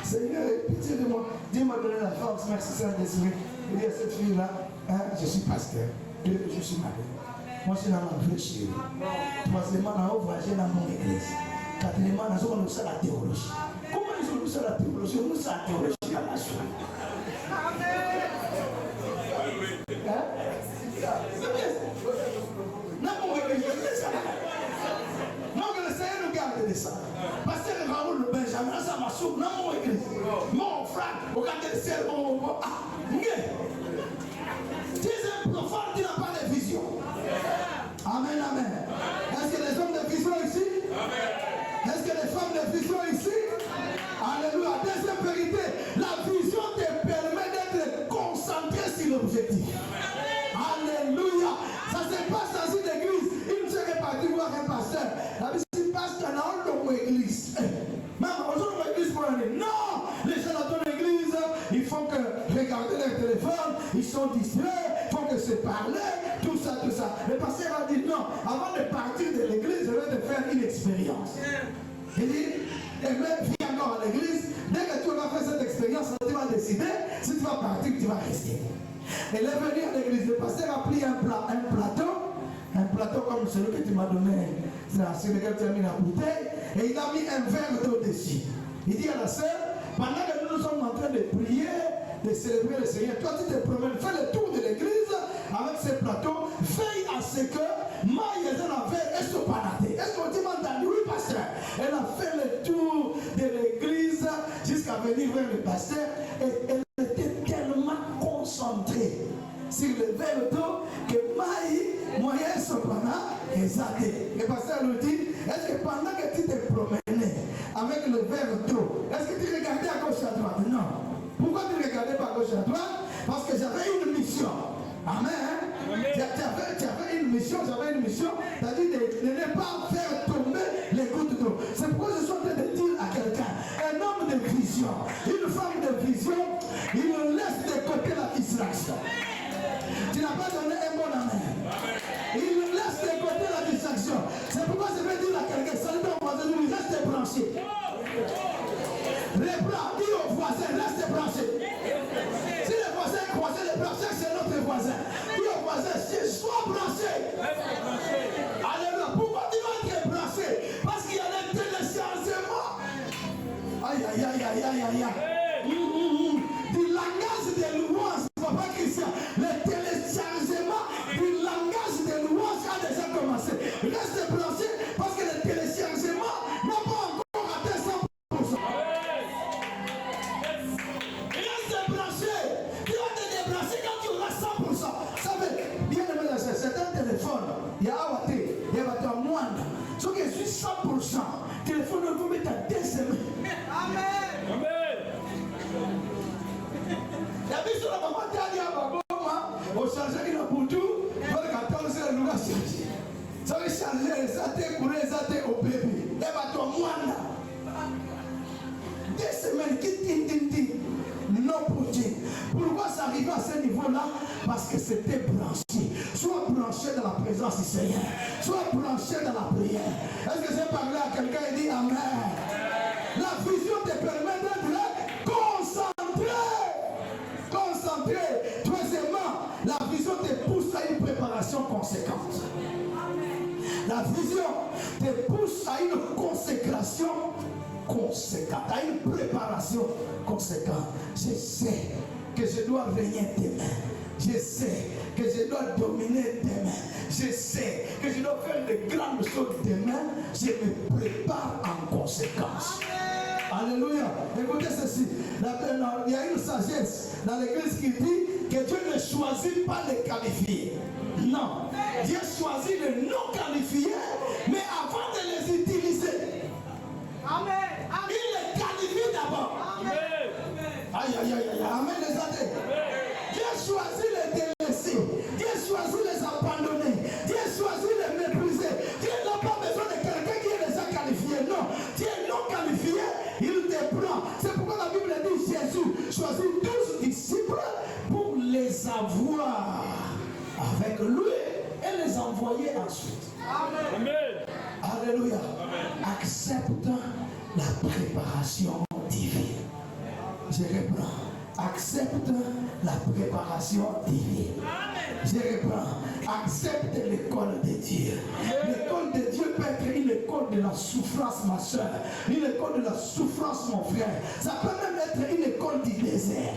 Seigneur, pitié de moi. Dieu m'a donné la force, merci Saint-Esprit. Il dit à cette fille-là, hein, je suis pasteur, je suis marié. Moi, je suis dans ma vraie chérie. Troisièmement, dans le voyage dans mon église. Quatrièmement, nous avons la théologie. Comment ils ont la théologie? Nous sommes la théologie à la suite. Non, que le Seigneur nous garde de ça. Pasteur Raoul Benjamin, ça m'a soufflé. Non, mon église. Mon frère, regardez le ciel. Tu es un profane, tu n'as pas de vision. Amen, amen. Est-ce que les hommes de vision ici? Amen. Est-ce que les femmes de vision ici? Alléluia. Deuxième vérité, la vision te permet d'être concentré sur l'objectif. Alléluia. Ça se passe dans une église. Il ne serait pas parti voir un pasteur. La vie se passe dans une église. Même aujourd'hui, dans l'église pour aller. Non! Les gens dans ton église, ils font que regarder leur téléphone, ils sont distraits, ils font que se parler, tout ça, tout ça. Le pasteur a dit non, avant de partir de l'église, je vais te faire une expérience. Il dit, et même viens encore à l'église, dès que tu vas faire cette expérience, tu vas décider si tu vas partir ou tu vas rester. Elle est venue à l'église, le pasteur a pris un plateau comme celui que tu m'as donné, sur lequel tu as mis la bouteille, et il a mis un verre d'eau dessus. Il dit à la sœur, pendant que nous sommes en train de prier, de célébrer le Seigneur, toi tu te promènes, fais le tour de l'église avec ce plateau, veille à ce que Maïe est un verre et se panate. Est-ce que tu m'as entendu? Oui, pasteur. Elle a fait le tour de l'église jusqu'à venir vers le pasteur et elle était tellement concentrée sur le verre d'eau que Maïe, moyen cependant, est zaté. Le pasteur nous dit, est-ce que pendant que tu te promenais avec le verre d'eau, est-ce que tu regardais à gauche et à droite? Non. Pourquoi tu ne regardais pas à gauche et à droite? Parce que j'avais une mission. Amen. J'avais une mission, c'est-à-dire de ne pas faire tomber les gouttes d'eau. C'est pourquoi je suis en train de dire à quelqu'un, un homme de vision, une femme de vision, il laisse de côté la distraction. Tu n'as pas donné un bon amen. Il laisse de côté la distraction. C'est pourquoi je vais dire à quelqu'un, salut ton voisin, reste branché. Les bras, dis au voisin, reste branché. Si le voisin est croisé, les bras, c'est notre voisin. Dis au voisin, sois branché. Alléluia. Pourquoi tu vas être branché? Parce qu'il y a des téléchargements. Aïe, aïe, aïe, aïe, aïe, aïe. Du langage des louanges, papa Christian, le téléchargement du langage des louanges a déjà commencé. Reste branché parce que le téléchargement n'a pas encore atteint 100%. Reste branché. Tu vas te débrancher quand tu auras 100%. Ça veut bien aimé, c'est un téléphone. Il y a Awate, il y a Moine. Ce qui est 100%. Téléphone, on vous mettre à 2 semaines. Amen. Amen. La vie sur la maman t'a dit à Baboma, au chargeur qui n'a pour tout, pour le 14 heures, nous va chercher. Ça veut changer les athées pour les athées au bébé. Et va toi, Moine. 2 semaines qui tin. Non pour Dieu. Pourquoi ça arrive à ce niveau-là? Parce que c'était branché. Sois branché dans la présence du Seigneur. Sois branché dans la prière. Est-ce que j'ai parlé à quelqu'un et dit Amen? La vision te permet d'être concentré. Troisièmement, la vision te pousse à une préparation conséquente. La vision te pousse à une consécration conséquente, à une préparation conséquente. Je sais que je dois régner demain. Je sais que je dois dominer demain. Je sais que je dois faire de grandes choses demain. Je me prépare en conséquence. Alléluia. Écoutez ceci. Il y a une sagesse dans l'église qui dit que Dieu ne choisit pas les qualifiés. Non. Dieu choisit les non qualifiés, mais avant de les utiliser. Amen. Il les qualifie d'abord. Amen. Aïe, aïe, aïe, aïe. Amen, les athées. Dieu choisit les délaissés. Dieu choisit les abandonnés. Dieu choisit les méprisés. Dieu n'a pas besoin de quelqu'un qui est déjà qualifié. Non. Dieu est non qualifié. Il te prend. C'est pourquoi la Bible dit Jésus choisit 12 disciples pour les avoir avec lui et les envoyer ensuite. Amen. Alléluia. Accepte la préparation divine. Je reprends. Accepte la préparation divine. Je reprends. Accepte l'école de Dieu. L'école de Dieu peut être une école de la souffrance, ma soeur. Une école de la souffrance, mon frère. Ça peut même être une école du désert.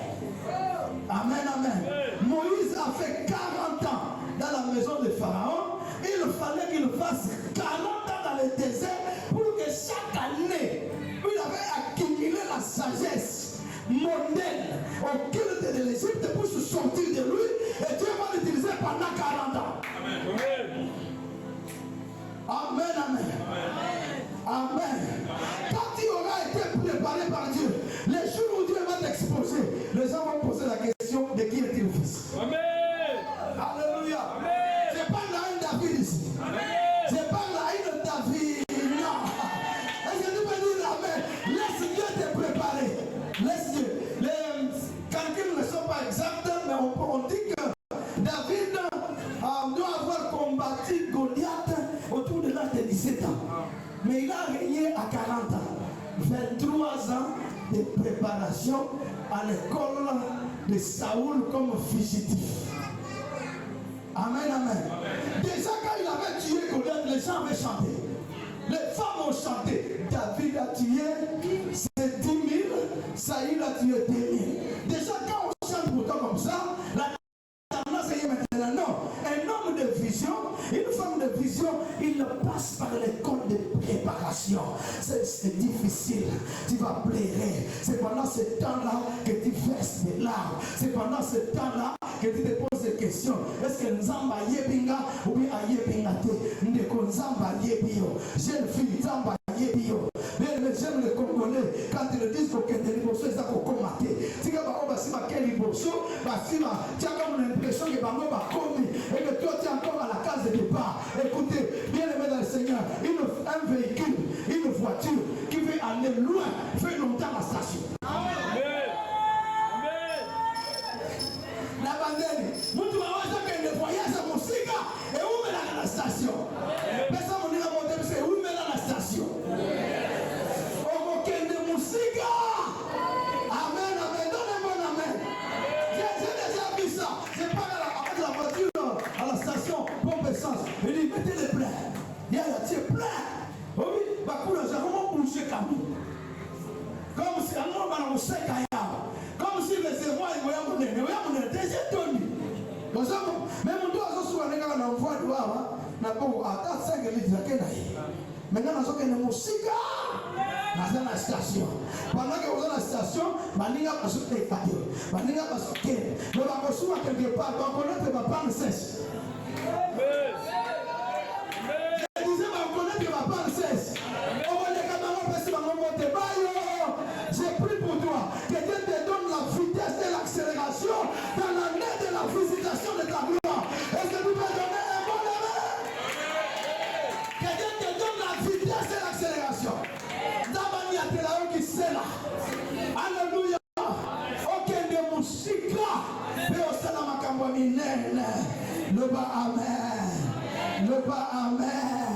Amen, amen. Moïse a fait 40 ans dans la maison de Pharaon. Il fallait qu'il fasse 40 ans dans le désert pour que chaque année, il avait accumulé la sagesse mondaine au culte de l'Égypte pour se sortir de lui. Et Dieu va l'utiliser pendant 40 ans. Amen. Amen, amen. Amen. Quand tu auras été préparé par Dieu, les jours où Dieu va t'exposer, les gens vont poser la question de qui est-il fils. Amen. Alléluia. Amen. Je parle à un David ici. Amen. Je parle à une David. Non. Est-ce que tu peux dire amen? Laisse Dieu te préparer. Laisse Dieu. Les calculs ne sont pas exacts, mais on dit que David doit avoir combattu Goliath autour de l'âge de 17 ans. Mais il a régné à 40 ans. 23 ans de préparation à l'école de Saoul comme fugitif. Amen, amen. Déjà quand il avait tué Goliath, les gens avaient chanté. Les femmes ont chanté. David a tué 10 000, Saül a tué 10 000. Déjà quand on chante pourtant comme ça, la tendance est maintenant. Non, un homme de vision, une femme de vision, il passe par l'école de préparation. C'est difficile, tu vas pleurer. C'est pendant ce temps-là que tu verses des larmes. C'est pendant ce temps-là que tu te poses des questions. Est-ce que Nzamba yebinga ou bien ayebinga te? Ndeko Nzamba yebio. Jeune fille Nzamba yebio. J'aime les Congolais quand ils disent que les Liboso ils ont commenté. Si tu as quel Liboso, tu as comme l'impression que Bango va commis et que toi tu es encore à la case de départ. Écoutez, bien aimé dans le Seigneur, un véhicule, une voiture qui veut aller loin, fait longtemps à la station. Amen. La bandelle, vous devez avoir un voyage à mon cigare et où met la station? Personne ne dit à mon c'est où met la station? Amen, amen, donnez-moi un amen. J'ai déjà vu ça. J'ai parlé avec la voiture à la station, pompe essence. Il dit, mettez les pleins. Il y a tu es plein. Oui, j'ai vraiment bougé comme si un homme a un sec comme si les émois étaient déjà tonnus. Même on doit se souvenir qu'on a envoyé de l'eau. On a 5 litres. Maintenant, on a une musique dans la station. Pendant que vous êtes dans la station, Maninga va se faire. Maninga va se faire. Mais on va se quelque part. On connaît que ma panne cesse. Je disais, on connaît que ma panne cesse. On va les camarades passer dans mon monte. J'ai pris pour toi que Dieu te donne la vitesse et l'accélération dans l'année de la visitation de ta gloire. Est-ce que tu peux donner un bon amen? Que Dieu te donne la vitesse et l'accélération. Alléluia. Aucun de musique là. Le bas amen. Le bas amen.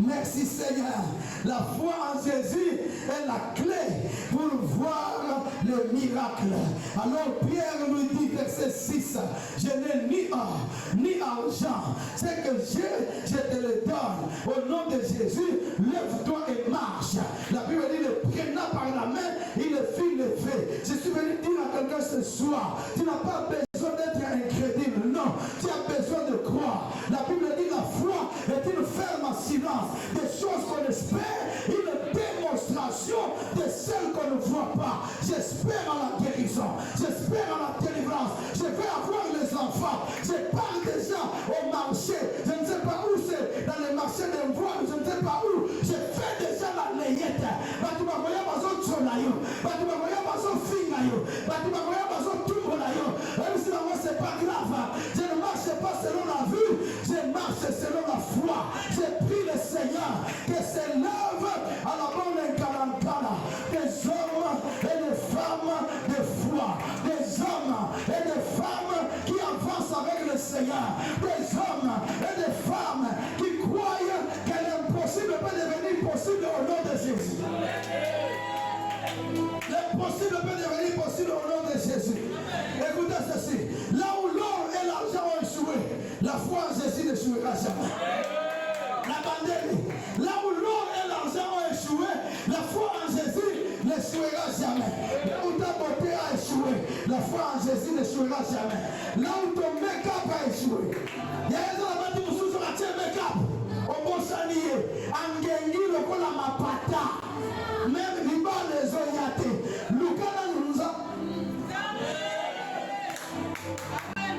Merci Seigneur. La foi en Jésus est la clé pour voir le miracle. Alors Pierre nous dit, verset 6, je n'ai ni or, ni argent. C'est que je te le donne. Au nom de Jésus, lève-toi et marche. La Bible dit, le prenant par la main, il le fit lever. Je suis venu dire à quelqu'un ce soir, tu n'as pas besoin d'être incrédible. Non, tu as besoin de croire. La Bible dit, la foi est une ferme silence. Des choses qu'on espère, une démonstration de celles qu'on ne voit pas. J'espère en la guérison, j'espère en la délivrance. Je vais avoir les enfants. Je pars déjà au marché. Je ne sais pas où c'est, dans les marchés des voies, je ne sais pas où. Je fais déjà la layette. Même si moi c'est pas grave, je ne marche pas selon la vue, je marche selon la foi. J'ai pris le Seigneur que s'élève à la bonne incarnata des hommes et des femmes de foi, des hommes et des femmes qui avancent avec le Seigneur, des hommes et des femmes qui croient que foi en Jésus n'échouera jamais. Là où ton make-up a échoué, il y a des gens qui ont dit make-up. Au bon sanier, Angengi le kola mapata. Même les balles les ont yaté. Lukana nous a.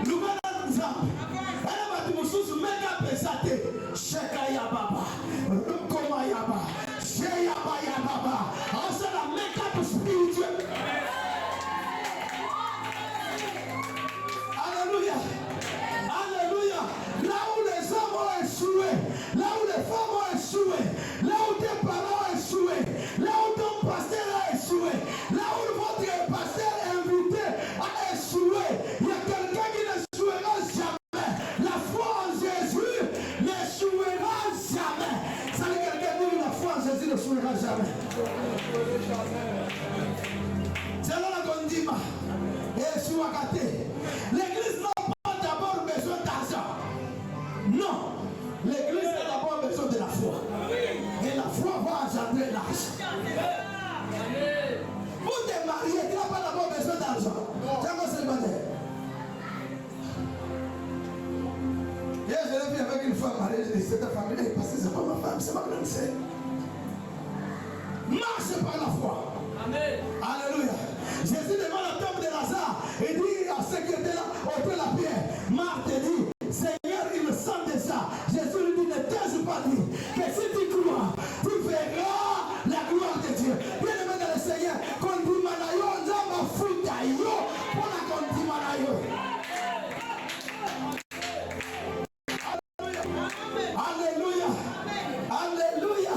Lukana nous a. Elle va te mousser make-up et saté. Sheka yababa. Rukoma yaba. Sheyaba yababa. On sait la make-up spirituel. Alléluia. Alléluia. Là où les hommes ont échoué, là où les femmes ont échoué, là où tes parents ont échoué, là où ton pasteur a échoué, là où votre pasteur invité a échoué, il y a quelqu'un qui n'échouera jamais. La foi en Jésus n'échouera jamais. Ça veut dire quelqu'un dit la foi en Jésus n'échouera jamais. C'est là qu'on dit, l'église n'a pas d'abord besoin d'argent. Non. L'église a d'abord besoin de la foi. Et la foi va engendrer l'argent. Pour te marier, tu n'as pas d'abord besoin d'argent. Tu es encore célibataire. Hier, je l'ai vu avec une femme mariée. Je dis, c'est ta famille, parce que c'est pas ma femme, c'est ma grande sœur. Marche par la foi. Amen. Alléluia. Jésus devant la tombe de Lazare, il dit à ceux qui étaient là, ôtez la pierre. Marthe dit, Seigneur, il me semble déjà. Jésus lui dit, ne t'ai pas dit que si tu crois, tu verras la gloire de Dieu. Bien aimé dans le Seigneur, qu'on dit manayo, on va foutre yo, pour la qu'on dit manayo. Alléluia. Alléluia.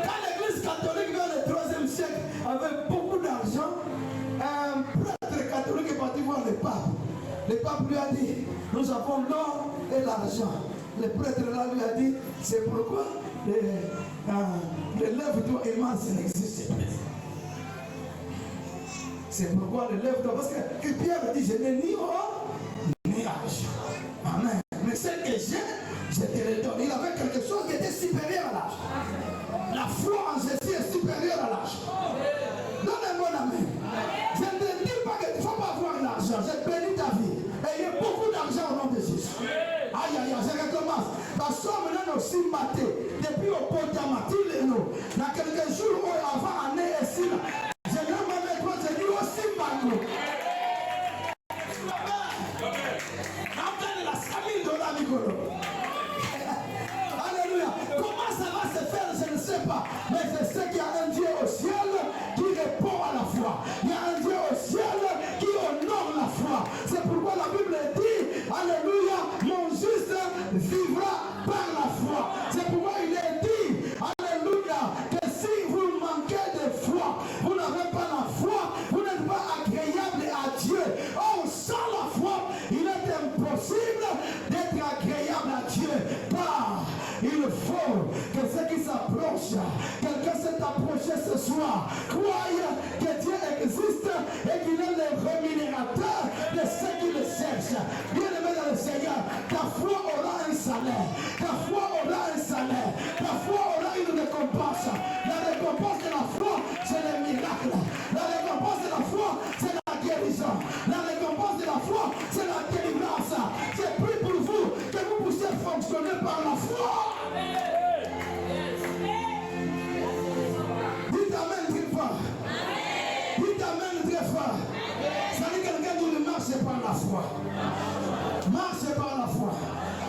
Quand l'église catholique dans le 3e siècle avait beaucoup d'argent, un prêtre catholique est parti voir le pape. Le pape lui a dit, nous avons l'or et l'argent. Le prêtre là lui a dit, c'est pourquoi les lèvres immenses n'existent plus. C'est pourquoi les lèvres, parce que Pierre dit, je n'ai ni or ni argent. Amen. Mais ce que j'ai, je te le donne. Il avait quelque chose qui était supérieur à l'argent. La foi en Jésus est supérieure à l'argent. Donnez-moi la main. Je ne te dis pas qu'il ne faut pas avoir l'argent. J'ai béni ta vie. Et il y a beaucoup d'argent au nom de Jésus. Aïe, aïe, aïe, je recommence. Parce que nous aussi maté. Depuis au pot de maté, dans quelques jours avant année ici, je n'ai pas mettre toi, je dis aussi maté. Alléluia. Comment ça va se faire, je ne sais pas. Mais je sais qu'il y a un Dieu au ciel qui répond à la foi. Il y a un Dieu au ciel qui honore la foi. C'est pourquoi la Bible dit, alléluia, mon juste vivra par la foi. C'est pourquoi il est dit, alléluia, que si vous manquez de foi, vous n'avez pas la foi, vous n'êtes pas agréable à Dieu. Oh, sans la foi, il est impossible d'être agréable à Dieu. Car il faut que ceux qui s'approchent, quelqu'un s'est approché ce soir, croient que Dieu existe et qu'il est le rémunérateur de ceux qui le cherchent. Bien aimé dans le Seigneur, ta foi aura un salaire. Ta foi aura un salaire. Ta foi aura une récompense. La récompense de la foi, c'est le miracle. La récompense de la foi, c'est la guérison. La récompense de la foi, c'est la délivrance. J'ai pris pour vous que vous puissiez fonctionner par la foi. Dites Amen très fort. Dites Amen très fort. Ça dit quelqu'un qui marche par la foi. Marche par la foi.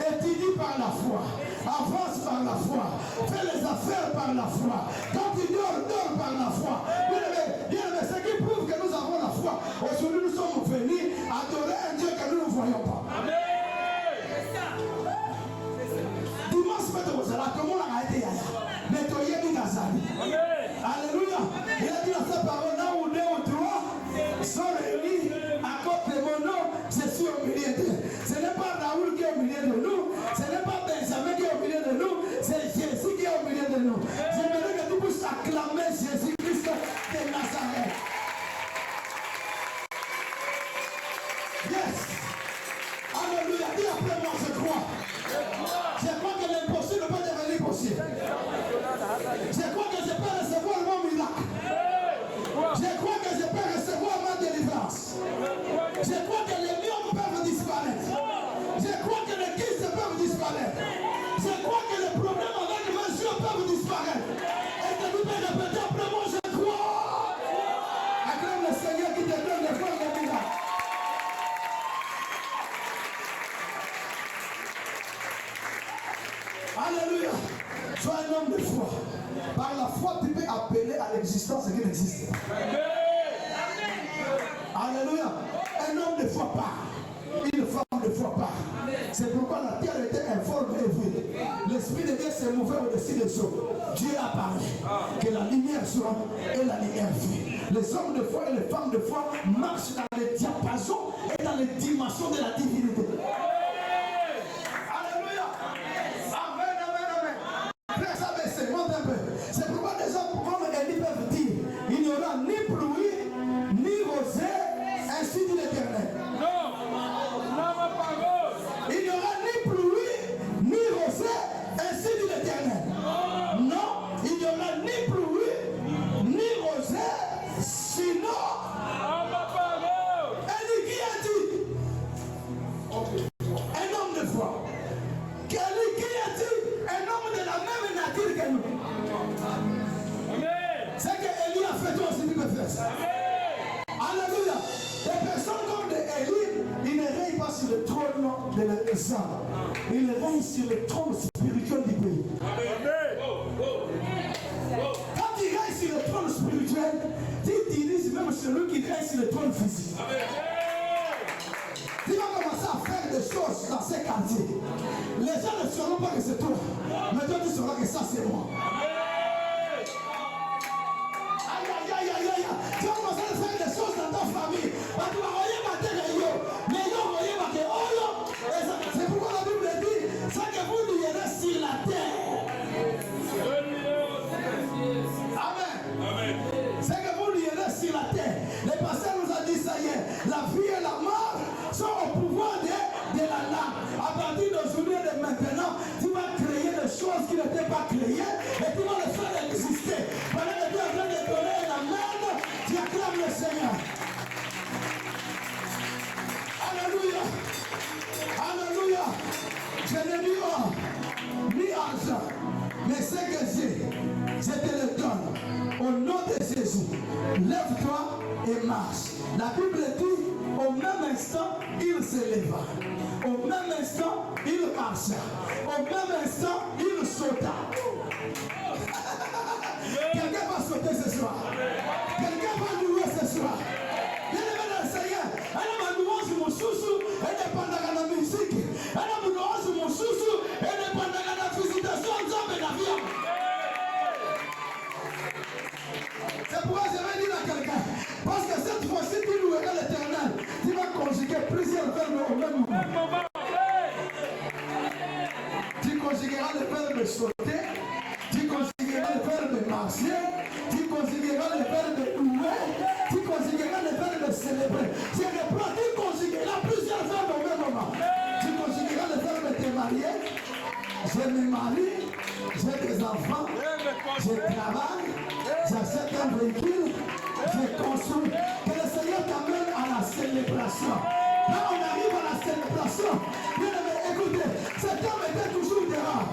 Étudie par la foi. Avance par la foi. Fais les affaires par la foi. Quand tu dors, dors par la foi. Bien aimé, ce qui prouve que nous avons la foi. Aujourd'hui, nous sommes venus adorer un Dieu que nous ne voyons pas. Amen. Dimanche, tout le monde a été là. Mais tu es dit Alléluia. Il a dit dans sa parole, là où deux ou trois sont réunis à cause de mon nom, je suis au milieu d'eux. Ce n'est pas Raoul qui est au milieu de nous, ce n'est pas Benjamin qui est au milieu de nous, c'est Jésus qui est au milieu de nous. J'aimerais que tu puisses acclamer Jésus-Christ de Nazareth. un homme de foi. Par la foi, tu peux appeler à l'existence ce qui n'existe pas. Alléluia. Un homme de foi part. Une femme de foi part. C'est pourquoi la terre était informe et vide. L'Esprit de Dieu s'est mouvé au-dessus des eaux. Dieu a parlé. Que la lumière soit et la lumière fut. Les hommes de foi et les femmes de foi marchent dans les diapasons et dans les dimensions de la divinité. Alléluia. Amen, amen, amen. Frère, ça baisse, monte un peu. C'est pourquoi les hommes comme Élie peuvent dire, il n'y aura ni pluie, ni rosée, ainsi dit l'Éternel. Il n'y aura ni pluie, ni rosée, ainsi dit l'Éternel. Non, il n'y aura ni pluie, ni rosée, sinon. Élie qui a dit? Un homme de foi. Élie qui a dit? Un homme de la même nature que nous. C'est que Élie a fait toi aussi, tu peux faire ça. Alléluia. Des personnes comme Élie, ils ne règnent pas sur le trône de les hommes. Ils règnent sur le trône spirituel du pays. Quand ils règnent sur le trône spirituel, ils dirigent même celui qui règne sur le trône physique. Tu vas commencer à faire des choses dans ces quartiers. Les gens ne sauront pas que c'est toi. Mais toi, tu sauras que ça, c'est moi. Aïe, aïe, aïe, aïe, aïe. Tu vas commencer à faire des choses dans ta famille. C'est pourquoi la Bible dit, c'est que vous lirez sur la terre. Amen. C'est que vous lirez sur la terre. Le pasteur nous a dit ça hier. La vie et la mort sont au pouvoir de la langue. À partir d'aujourd'hui et de maintenant, tu vas créer des choses qui n'étaient pas créées et tu vas les faire exister. Pendant que tu es en train de donner la main, tu acclames le Seigneur. Alléluia. Alléluia. Je n'ai ni or, ni argent, mais ce que j'ai, je te le donne. Au nom de Jésus, lève-toi et marche. La Bible dit, au même instant, il se leva. Au même instant, il marcha. Au même instant, il sauta. Quelqu'un va sauter ce soir. Quelqu'un va louer ce soir. Bien-aimé dans le Seigneur, elle m'a loué mon chouchou, elle est pendant la musique. Elle m'a loué mon chouchou, elle est pendant la visitation de la vie. C'est pourquoi je vais dire à quelqu'un, parce que cette fois-ci, tu loueras l'Éternel, tu vas conjuguer plusieurs verbes au même moment. Tu conjugueras le verbe sauter, tu conjugueras le verbe marcher, tu conjugueras le verbe louer, tu conjugueras le verbe célébrer. Je reprends, tu conjugueras plusieurs verbes au même moment. Tu conjugueras le verbe te marier, je me marie, j'ai des enfants, je travaille, j'achète un véhicule, je construis. Que le Seigneur t'amène à la célébration. Quand on arrive à la célébration, écoutez, cet homme était toujours dehors.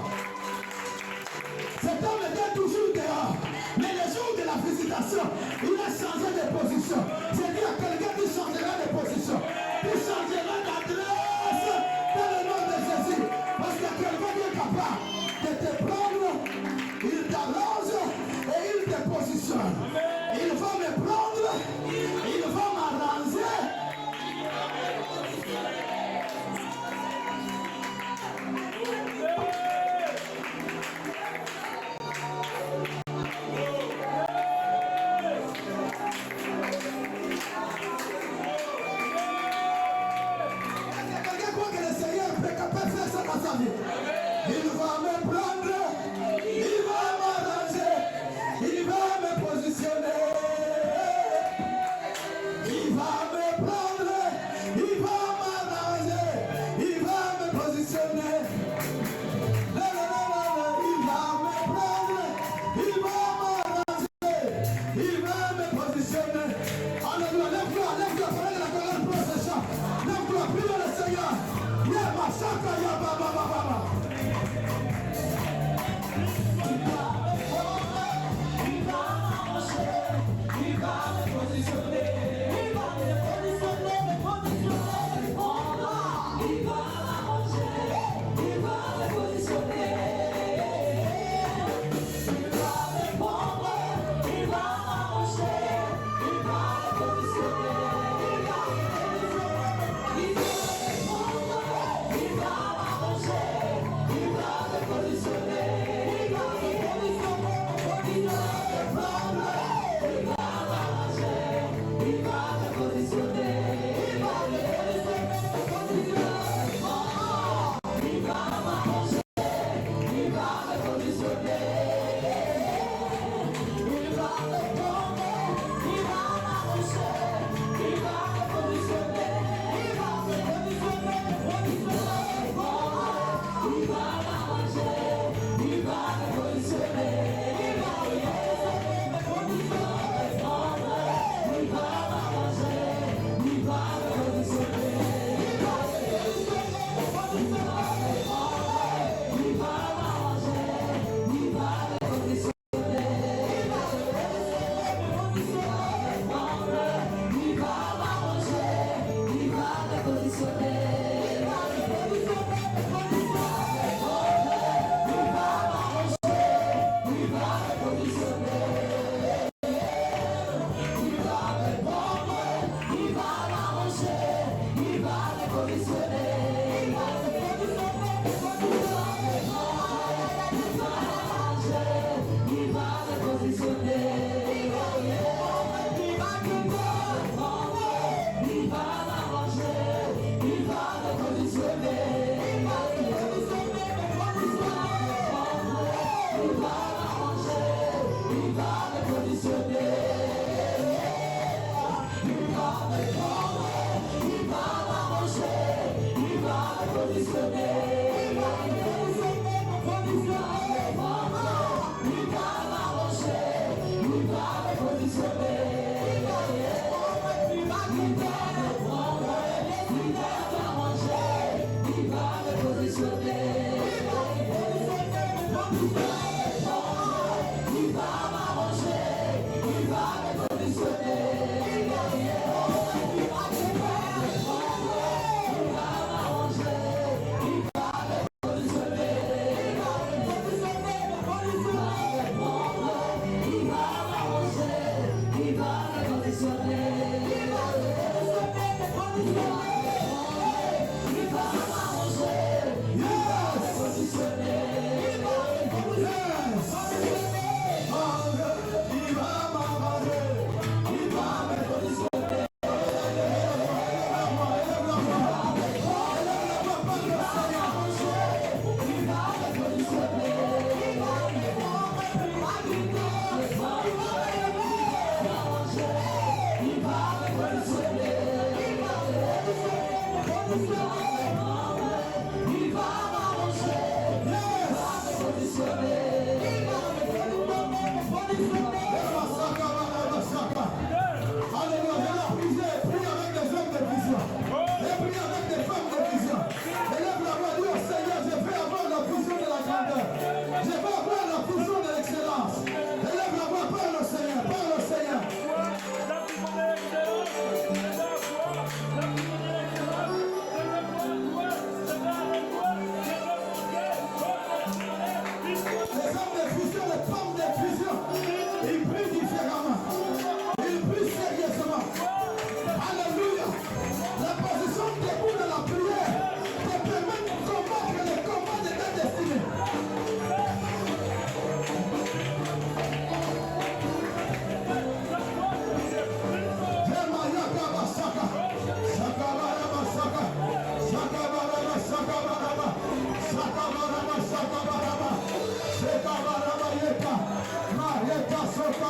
Cet homme était toujours dehors. Mais le jour de la visitation, il a changé de position. J'ai dit à quelqu'un, tu changeras de position. Tu changeras d'adresse dans le nom de Jésus. Parce que quelqu'un qui est capable de te prendre, il t'arrange et il te positionne. Il va me prendre, il va m'arranger. Il va me prendre, il va m'arranger, il va me positionner.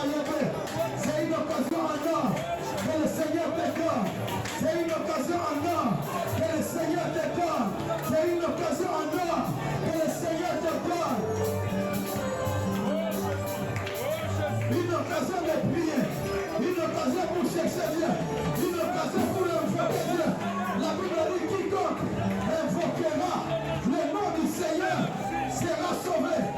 C'est une occasion en or que le Seigneur t'accorde. C'est une occasion en or que le Seigneur t'accorde. C'est une occasion en or que le Seigneur t'accorde. Une occasion de prier. Une occasion pour chercher Dieu. Une occasion pour invoquer Dieu. La Bible dit quiconque invoquera le nom du Seigneur sera sauvé.